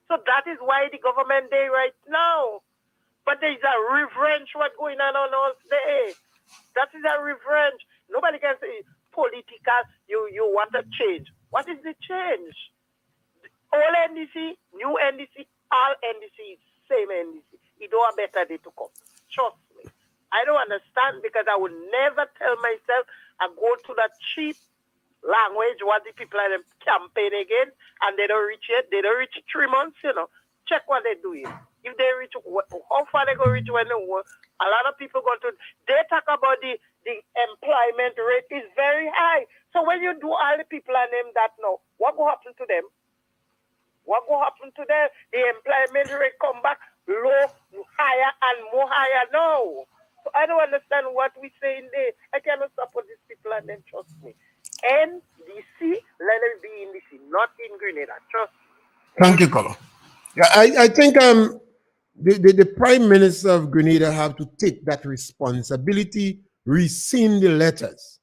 So that is why the government day right now. But there is a revenge what's going on all day. That is a revenge. Nobody can say political, you want a change. What is the change? All NDC, new NDC, all NDC, same NDC. You don't have better day to come. Trust me. I don't understand because I would never tell myself I go to that cheap language what the people are campaign again and they don't reach it. They don't reach 3 months, Check what they're doing. If they reach, how far they go reach when they work. A lot of people go to, they talk about the employment rate is very high. So when you do all the people and them that know, what will happen to them? What will happen to them? The employment rate come back low, higher, and more higher now. So I don't understand what we saying there. I cannot support these people and then trust me. NDC, let it be in DC, not in Grenada. Trust me. Thank you, caller. Yeah, I think the Prime Minister of Grenada have to take that responsibility, rescind the letters.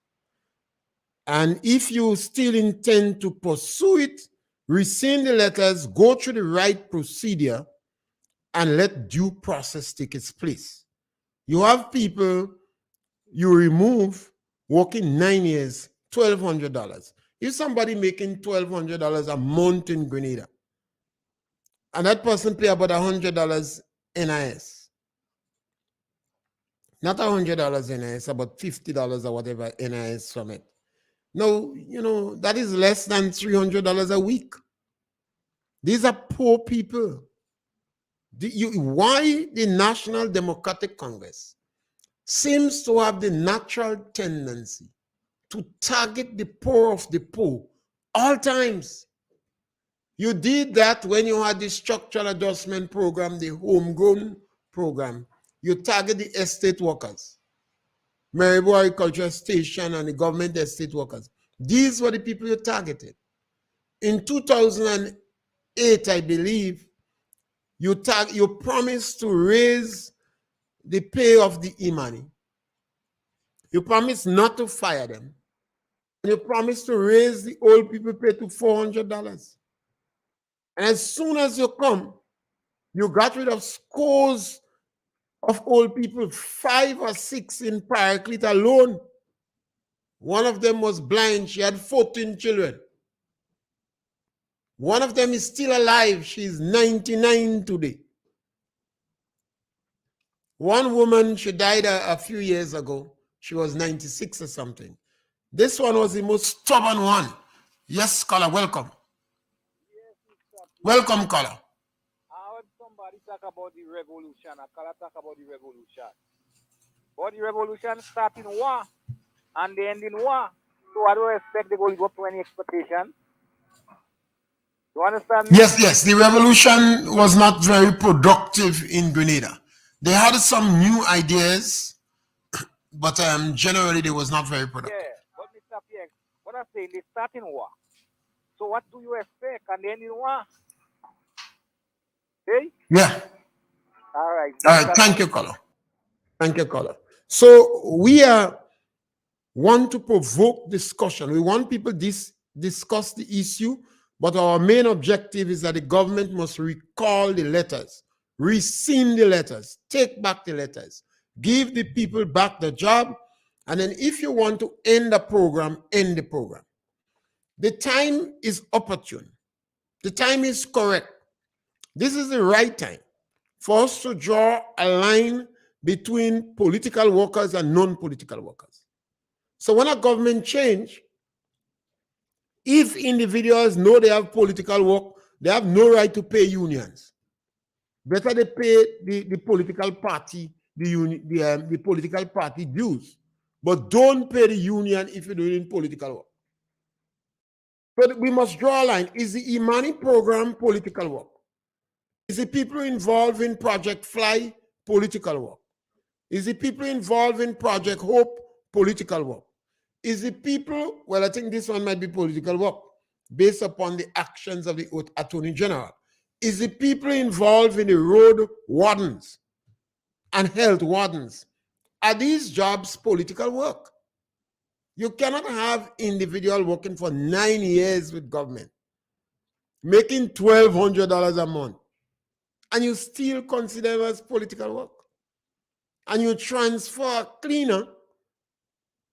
And if you still intend to pursue it, rescind the letters, go through the right procedure, and let due process take its place. You have people you remove working 9 years, $1,200. If somebody making $1,200 a month in Grenada, and that person pay about $100 NIS. Not $100 NIS, about $50 or whatever NIS from it. No, that is less than $300 a week. These are poor people. Why the National Democratic Congress seems to have the natural tendency to target the poor of the poor all times. You did that when you had the structural adjustment program, the homegrown program. You target the estate workers, Maribo Agricultural Station and the government estate workers. These were the people you targeted. In 2008, I believe, you promised to raise the pay of the Imani. You promised not to fire them. You promised to raise the old people pay to $400. And as soon as you come, you got rid of scores of old people, 5 or 6 in Paraclete alone. One of them was blind. She had 14 children. One of them is still alive. She's 99 today. One woman, she died a few years ago. She was 96 or something. This one was the most stubborn one. Yes, caller, welcome. Welcome, caller. I heard somebody talk about the revolution. I can't talk about the revolution. But the revolution starts in war and they end in war. So I don't expect they go up to any expectation. You understand me? Yes. The revolution was not very productive in Grenada. They had some new ideas, but generally they was not very productive. Yeah, but Mr. Pierre, what I'm saying, they start in war. So what do you expect? And they end in war? Hey? Yeah. All right. Thank you, caller. Thank you, caller. So we want to provoke discussion. We want people discuss the issue, but our main objective is that the government must recall the letters, rescind the letters, take back the letters, give the people back the job, and then if you want to end the program, end the program. The time is opportune. The time is correct. This is the right time for us to draw a line between political workers and non-political workers. So when a government change, if individuals know they have political work, they have no right to pay unions. Better they pay the political party, the political party dues, but don't pay the union if you're doing political work. But we must draw a line. Is the Imani program political work? Is the people involved in Project Fly political work? Is the people involved in Project Hope political work? Is the people, well, I think this one might be political work based upon the actions of the Attorney General. Is the people involved in the road wardens and health wardens, are these jobs political work? You cannot have individual working for 9 years with government, making $1,200 a month, and you still consider them as political work. And you transfer a cleaner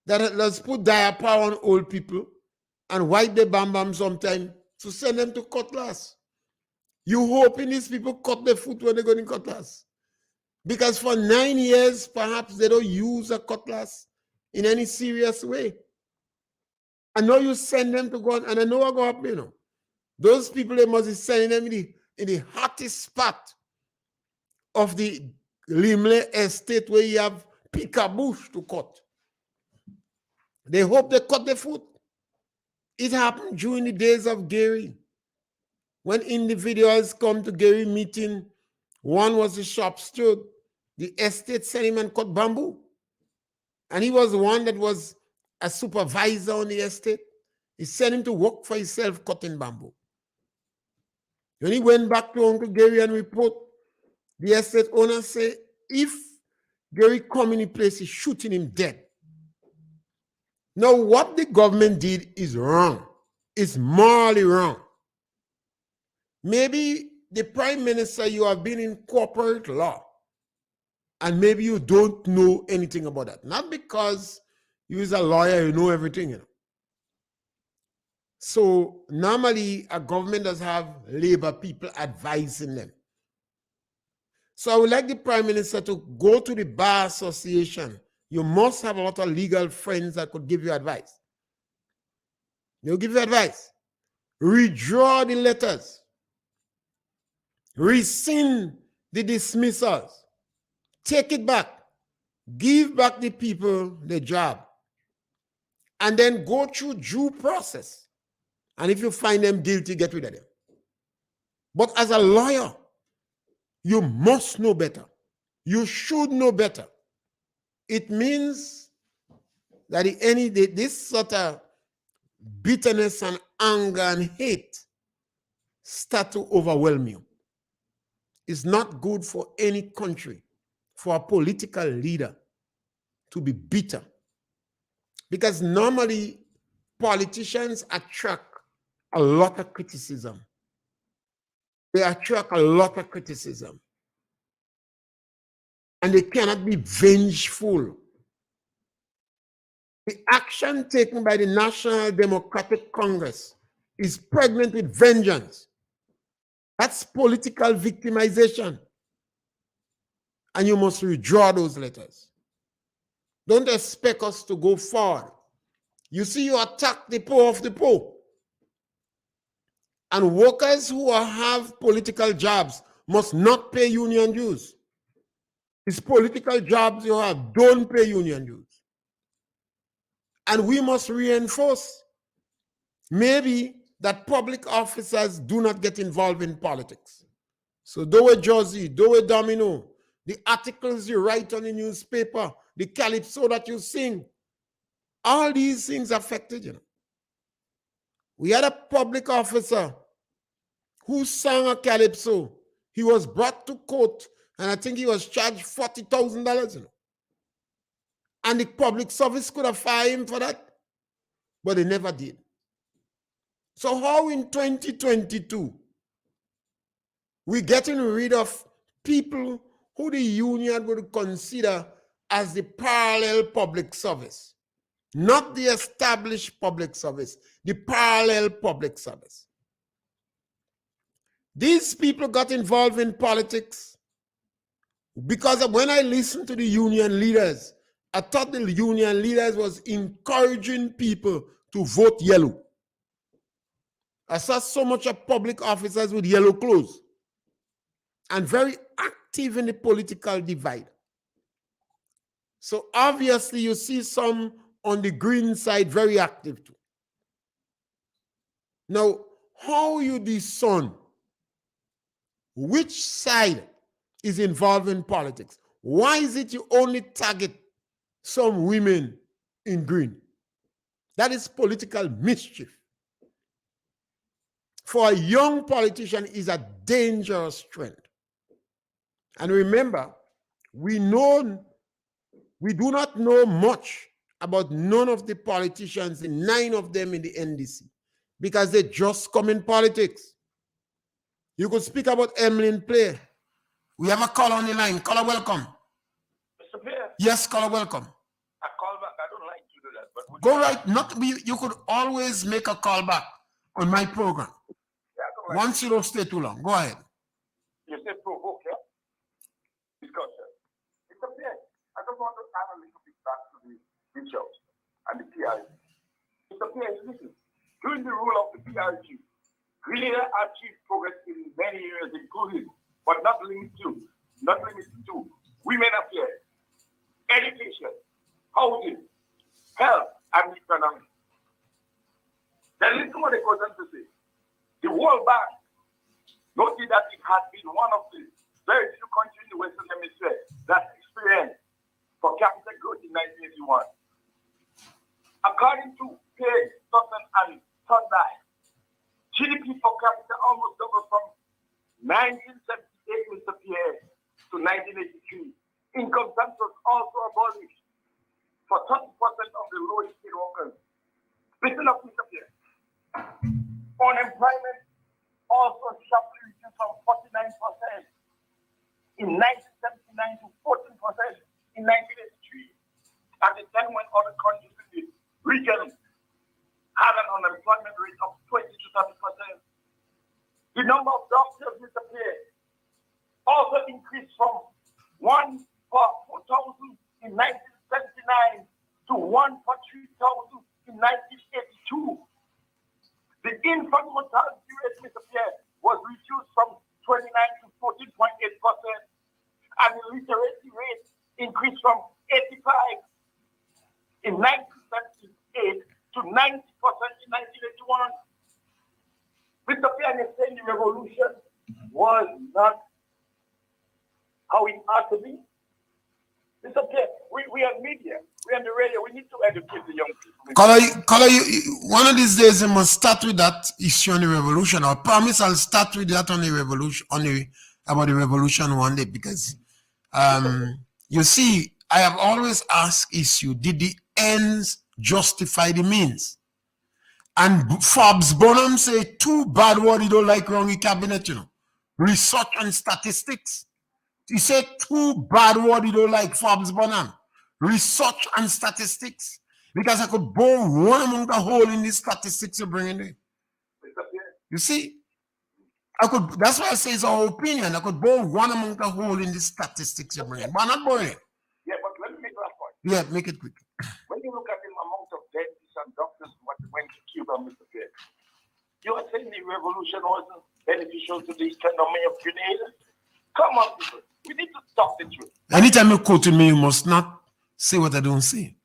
that let's put diaper on old people and wipe the bam sometime to send them to cutlass. You hoping these people cut their foot when they go in cutlass? Because for 9 years, perhaps they don't use a cutlass in any serious way. I know you send them to go on, and I know what go up, you know. Those people, they must be sending them in the hottest spot of the Limle estate where you have pick a bush to cut. They hope they cut their foot. It happened during the days of Gary. When individuals come to Gary meeting, one was a shop steward. The estate sent him and cut bamboo. And he was the one that was a supervisor on the estate. He sent him to work for himself cutting bamboo. When he went back to Uncle Gary and report, the estate owner said, if Gary come in the place, he's shooting him dead. Now, what the government did is wrong. It's morally wrong. Maybe the prime minister, you have been in corporate law, and maybe you don't know anything about that. Not because you is a lawyer, you know everything, you know. So normally a government does have labor people advising them. So I would like the prime minister to go to the bar association. You must have a lot of legal friends that could give you advice. They'll give you advice. Redraw the letters. Rescind the dismissals. Take it back. Give back the people the job. And then go through due process. And if you find them guilty, get rid of them. But as a lawyer, you must know better. You should know better. It means that this sort of bitterness and anger and hate start to overwhelm you. It's not good for any country, for a political leader to be bitter. Because normally politicians attract a lot of criticism. They attract a lot of criticism. And they cannot be vengeful. The action taken by the National Democratic Congress is pregnant with vengeance. That's political victimization. And you must withdraw those letters. Don't expect us to go forward. You see, you attack the poor of the poor. And workers who have political jobs must not pay union dues. These political jobs you have, don't pay union dues. And we must reinforce maybe that public officers do not get involved in politics. So do a Josie, do a Domino, the articles you write on the newspaper, the calypso that you sing, all these things affected, you know. We had a public officer who sang a calypso. He was brought to court, and I think he was charged $40,000, you know. And the public service could have fired him for that, but they never did. So how in 2022, we're getting rid of people who the union would consider as the parallel public service, not the established public service, the parallel public service. These people got involved in politics because when I listened to the union leaders, I thought the union leaders was encouraging people to vote yellow. I saw so much of public officers with yellow clothes and very active in the political divide. So obviously you see some on the green side very active too. Now, how you discern which side is involved in politics? Why is it you only target some women in green? That is political mischief. For a young politician is a dangerous trend. And remember, we do not know much about none of the politicians, 9 of them in the NDC, because they just come in politics. You could speak about Emlyn Play. We have a caller on the line. Caller, welcome. Mr. Pierre? Yes, caller, welcome. I call back. I don't like to do that, but Go right. You could always make a call back on my program. Yeah, Once you don't stay too long. Go ahead. You say provoke, yeah? Discussion. Mr. Pierre, I just want to add a little bit back to the bishops and the PRG. Mr. Pierre, listen. During the rule of the PRG, Grenada achieved progress in many areas, including, but not limited to, women affairs, education, housing, health, and economy. Then listen what it goes on to say. The World Bank noted that it has been one of the very few countries in the Western Hemisphere that experienced per capita growth in 1981. According to Page, Sutton, and Sunday, GDP per capita almost doubled from 1978, Mr. Pierre, to 1983. Income tax was also abolished for 30% of the lowest paid workers. Listen up, Mr. Pierre. Unemployment also sharply reduced from 49% in 1979 to 14% in 1983, at the time when other countries in the region had an unemployment rate of 20 to 30%. The number of doctors, Mr. Pierre, also increased from 1 per 4,000 in 1979 to 1 per 3,000 in 1982. The infant mortality rate, Mr. Pierre, was reduced from 29 to 14.8%, and the literacy rate increased from 85 in 1978 to 90% in 1981. Mr. Pierre is saying the revolution was not how it ought to be. Mr. Pierre, we are media, we are the radio, we need to educate the young people. Color, one of these days you must start with that issue on the revolution. I promise I'll start with that on the revolution, about the revolution one day, because you see, I have always asked issue, did the ends justify the means? And Forbes Bonham say 2 bad words he don't like wrong in cabinet, research and statistics. He said 2 bad words he don't like, Forbes Bonham. Research and statistics. Because I could bore one among the whole in these statistics you're bringing in. You see? That's why I say it's our opinion. I could bore one among the whole in these statistics you're bringing. But I'm not boring. Yeah, but let me make that point. Yeah, make it quick. When you look at the amount of dentists and doctors what went to Cuba, Mr. Pierre, you are saying the revolution wasn't beneficial to the economy of Grenada? Come on, people. We need to talk the truth. Anytime you quote me, you must not say what I don't say.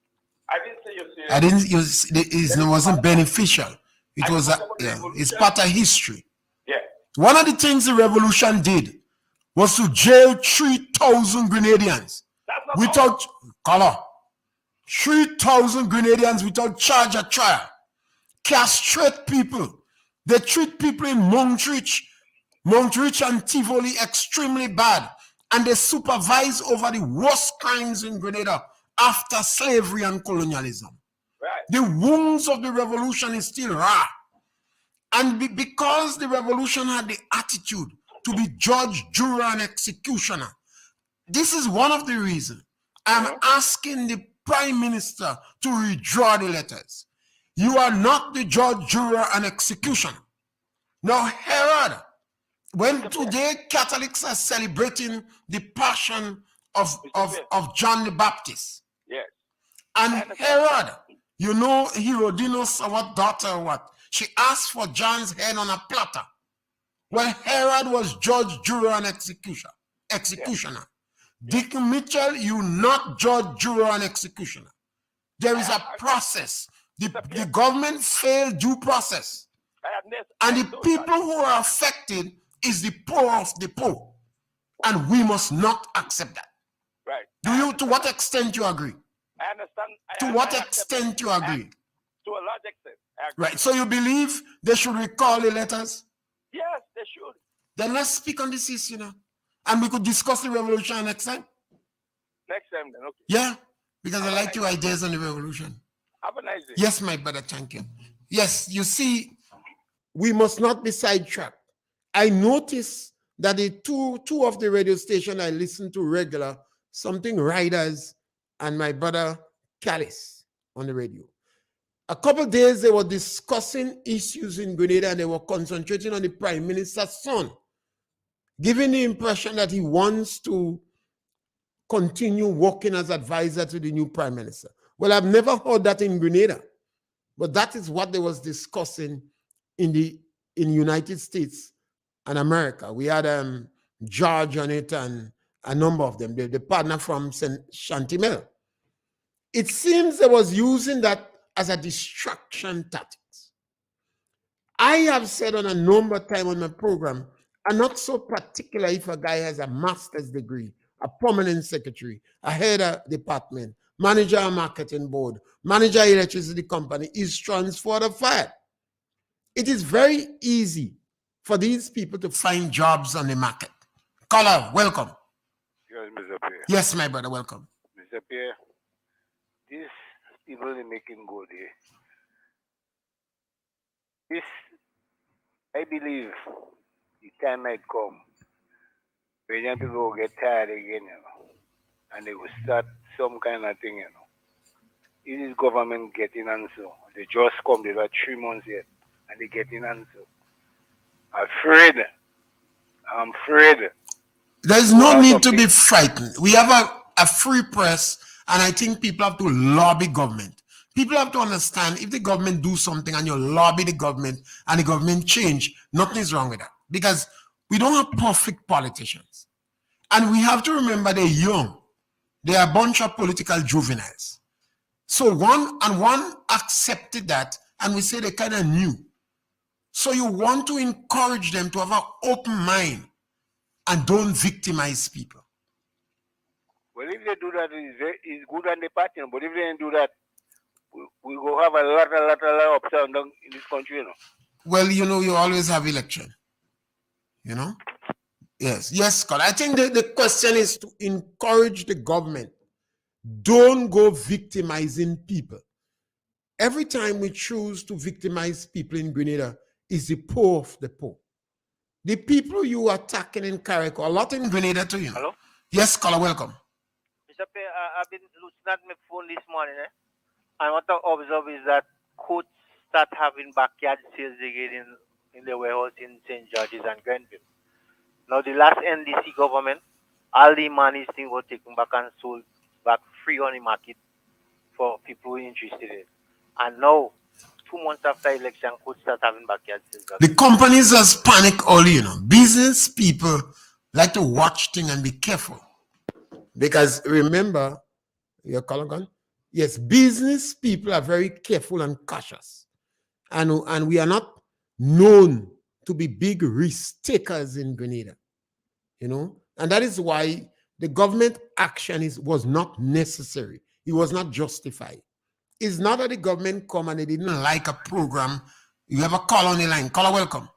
I didn't say you're serious. It wasn't beneficial. It was it's part of history. Yeah. One of the things the revolution did was to jail 3,000 Grenadians without color. 3,000 Grenadians without charge or trial. Castrate people. They treat people in Montreach and Tivoli extremely bad. And they supervise over the worst crimes in Grenada after slavery and colonialism. Right. The wounds of the revolution is still raw. And because the revolution had the attitude to be judge, juror, and executioner, this is one of the reasons I'm asking the Prime Minister to withdraw the letters. You are not the judge, juror, and executioner. Now, Herod When today Catholics are celebrating the passion of John the Baptist. Yes. And Herod, you know, Herodias, our daughter, or what? She asked for John's head on a platter. Well, Herod was judge, juror, and executioner. Yes. Dick Mitchell, you not judge, juror, and executioner. There is a process. The government failed due process. And the people who are affected is the poor of the poor. And we must not accept that. Right. Do you, to what extent you agree? I understand. To what extent you agree? To a large extent. Right. So you believe they should recall the letters? Yes, they should. Then let's speak on this issue now. And we could discuss the revolution next time. Next time then, okay. Yeah, because I like your ideas on the revolution. Have a nice day. Yes, my brother, thank you. Yes, you see, we must not be sidetracked. I noticed that the two of the radio station I listen to regular, something Riders and my brother Callis on the radio. A couple of days they were discussing issues in Grenada and they were concentrating on the Prime Minister's son, giving the impression that he wants to continue working as advisor to the new Prime Minister. Well, I've never heard that in Grenada, but that is what they was discussing in United States and America. We had George on it and a number of them, the partner from Chantimel. It seems they was using that as a distraction tactics. I have said on a number of times on my program, I'm not so particular if a guy has a master's degree, a permanent secretary, a head of department, manager of marketing board, manager of electricity company, is transferred or fired. It is very easy for these people to find jobs on the market. Caller, welcome. Yes, Mr. Pierre. Yes, my brother, welcome. Mr. Pierre, these people are making good here. This, I believe, the time might come when young people will get tired again, and they will start some kind of thing, It is government getting answer. They just come, they've had 3 months yet, and they getting answer. I'm afraid. There's no need to be frightened. We have a free press, and I think people have to lobby government. People have to understand if the government do something and you lobby the government and the government change, nothing is wrong with that. Because we don't have perfect politicians. And we have to remember they're young. They're a bunch of political juveniles. So one accepted that, and we say they kind of knew. So you want to encourage them to have an open mind and don't victimize people. Well, if they do that, it's good on the party. But if they don't do that, we go have a lot of ups and downs in this country, Well, you always have election. Yes, Scott. I think the question is to encourage the government. Don't go victimizing people. Every time we choose to victimize people in Grenada, is the poor of the poor. The people you are attacking in Carriacou, a lot in Grenada too, Hello? Yes, caller, welcome. Mr. Pierre, I've been looking at my phone this morning, and what I observe is that could start having backyard sales again in the warehouse in St. George's and Grenville. Now, the last NDC government, all the money things were taken back and sold back free on the market for people who are interested in it. And now, 2 months after election, could start having backyard sales. The companies just panic early, Business people like to watch things and be careful. Because remember, your caller gone? Yes, business people are very careful and cautious. And we are not known to be big risk takers in Grenada. And that is why the government action was not necessary. It was not justified. It's not that the government come and they didn't like a program. You have a call on the line. Caller, welcome.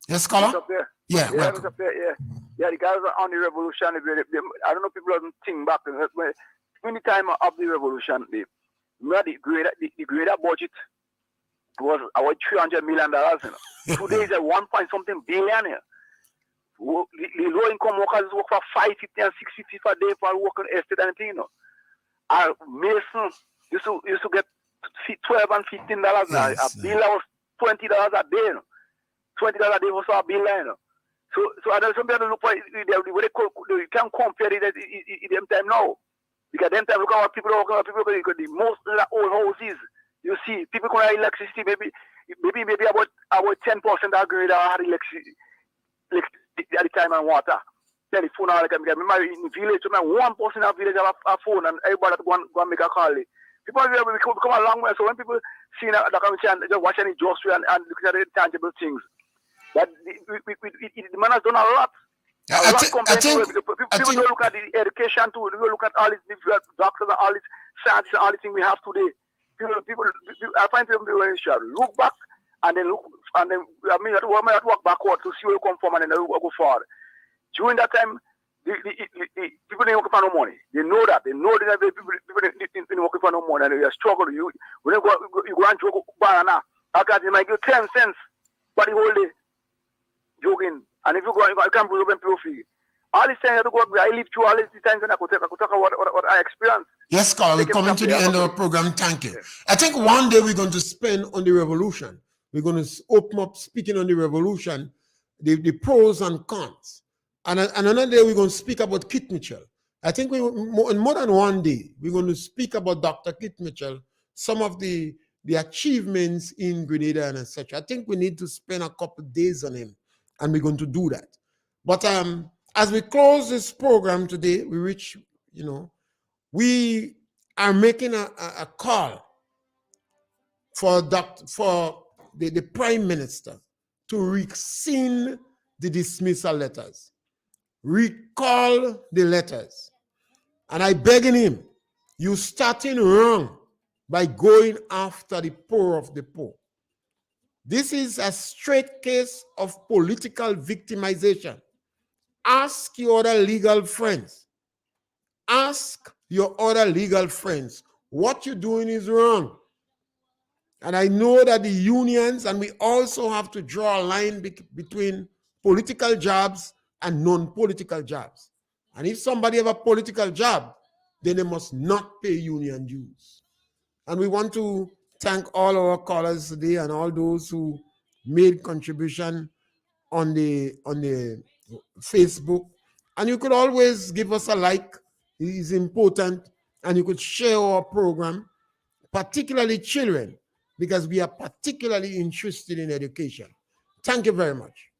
Yes, caller? Yeah, welcome. Yeah, the guys on the revolution, I don't know if people don't think back. When the time of the revolution, the greater budget was about $300 million. Today is a 1 point something billion. The low income workers work for $550 and $650 per day for working estate and thing, Our mason used to get $12 and $15 now. A bill was $20 a day. $20 a day for a bill, you know. So I know some people look for it, you can't compare it at them time now. Because them time, look at what people the most of the old houses, you see, people can have electricity, maybe about 10% agree that had electricity at the time and water. Telephone, all that. Remember in the village, 1 person in the village have a phone and everybody go and make a call. People come a long way. So when people see that, they're watching the grocery and looking at the tangible things. But the man has done a lot. People don't look at the education too. They don't look at all these doctors and all these science and all the things we have today. People I find people very sure. Look back and then look and then we have to walk backward to see where you come from and then go forward. During that time, the people didn't work for no money. They know that. They know that people didn't work for no money and they are struggling. When you go and joke banana, they might give 10 cents for the whole day. Joking. And if you go, I can't bring up and profit. All these times I have to go up, I live through all these times and I could talk about what I experienced. Yes, Carl, we're coming to the end of our program. Thank you. I think one day we're going to spend on the revolution. We're going to open up speaking on the revolution, the pros and cons. And another day we're going to speak about Kit Mitchell. I think in more than one day, we're going to speak about Dr. Kit Mitchell, some of the achievements in Grenada and such. I think we need to spend a couple of days on him, and we're going to do that. But as we close this program today, we reach, we are making a call for the Prime Minister to rescind the dismissal letters, recall the letters. And I begging him, you starting wrong by going after the poor of the poor. This is a straight case of political victimization. Ask your other legal friends. Ask your other legal friends. What you're doing is wrong. And I know that the unions, and we also have to draw a line between political jobs and non-political jobs. And if somebody have a political job, then they must not pay union dues. And we want to thank all our callers today and all those who made contribution on the Facebook. And you could always give us a like. It is important. And you could share our program, particularly children, because we are particularly interested in education. Thank you very much.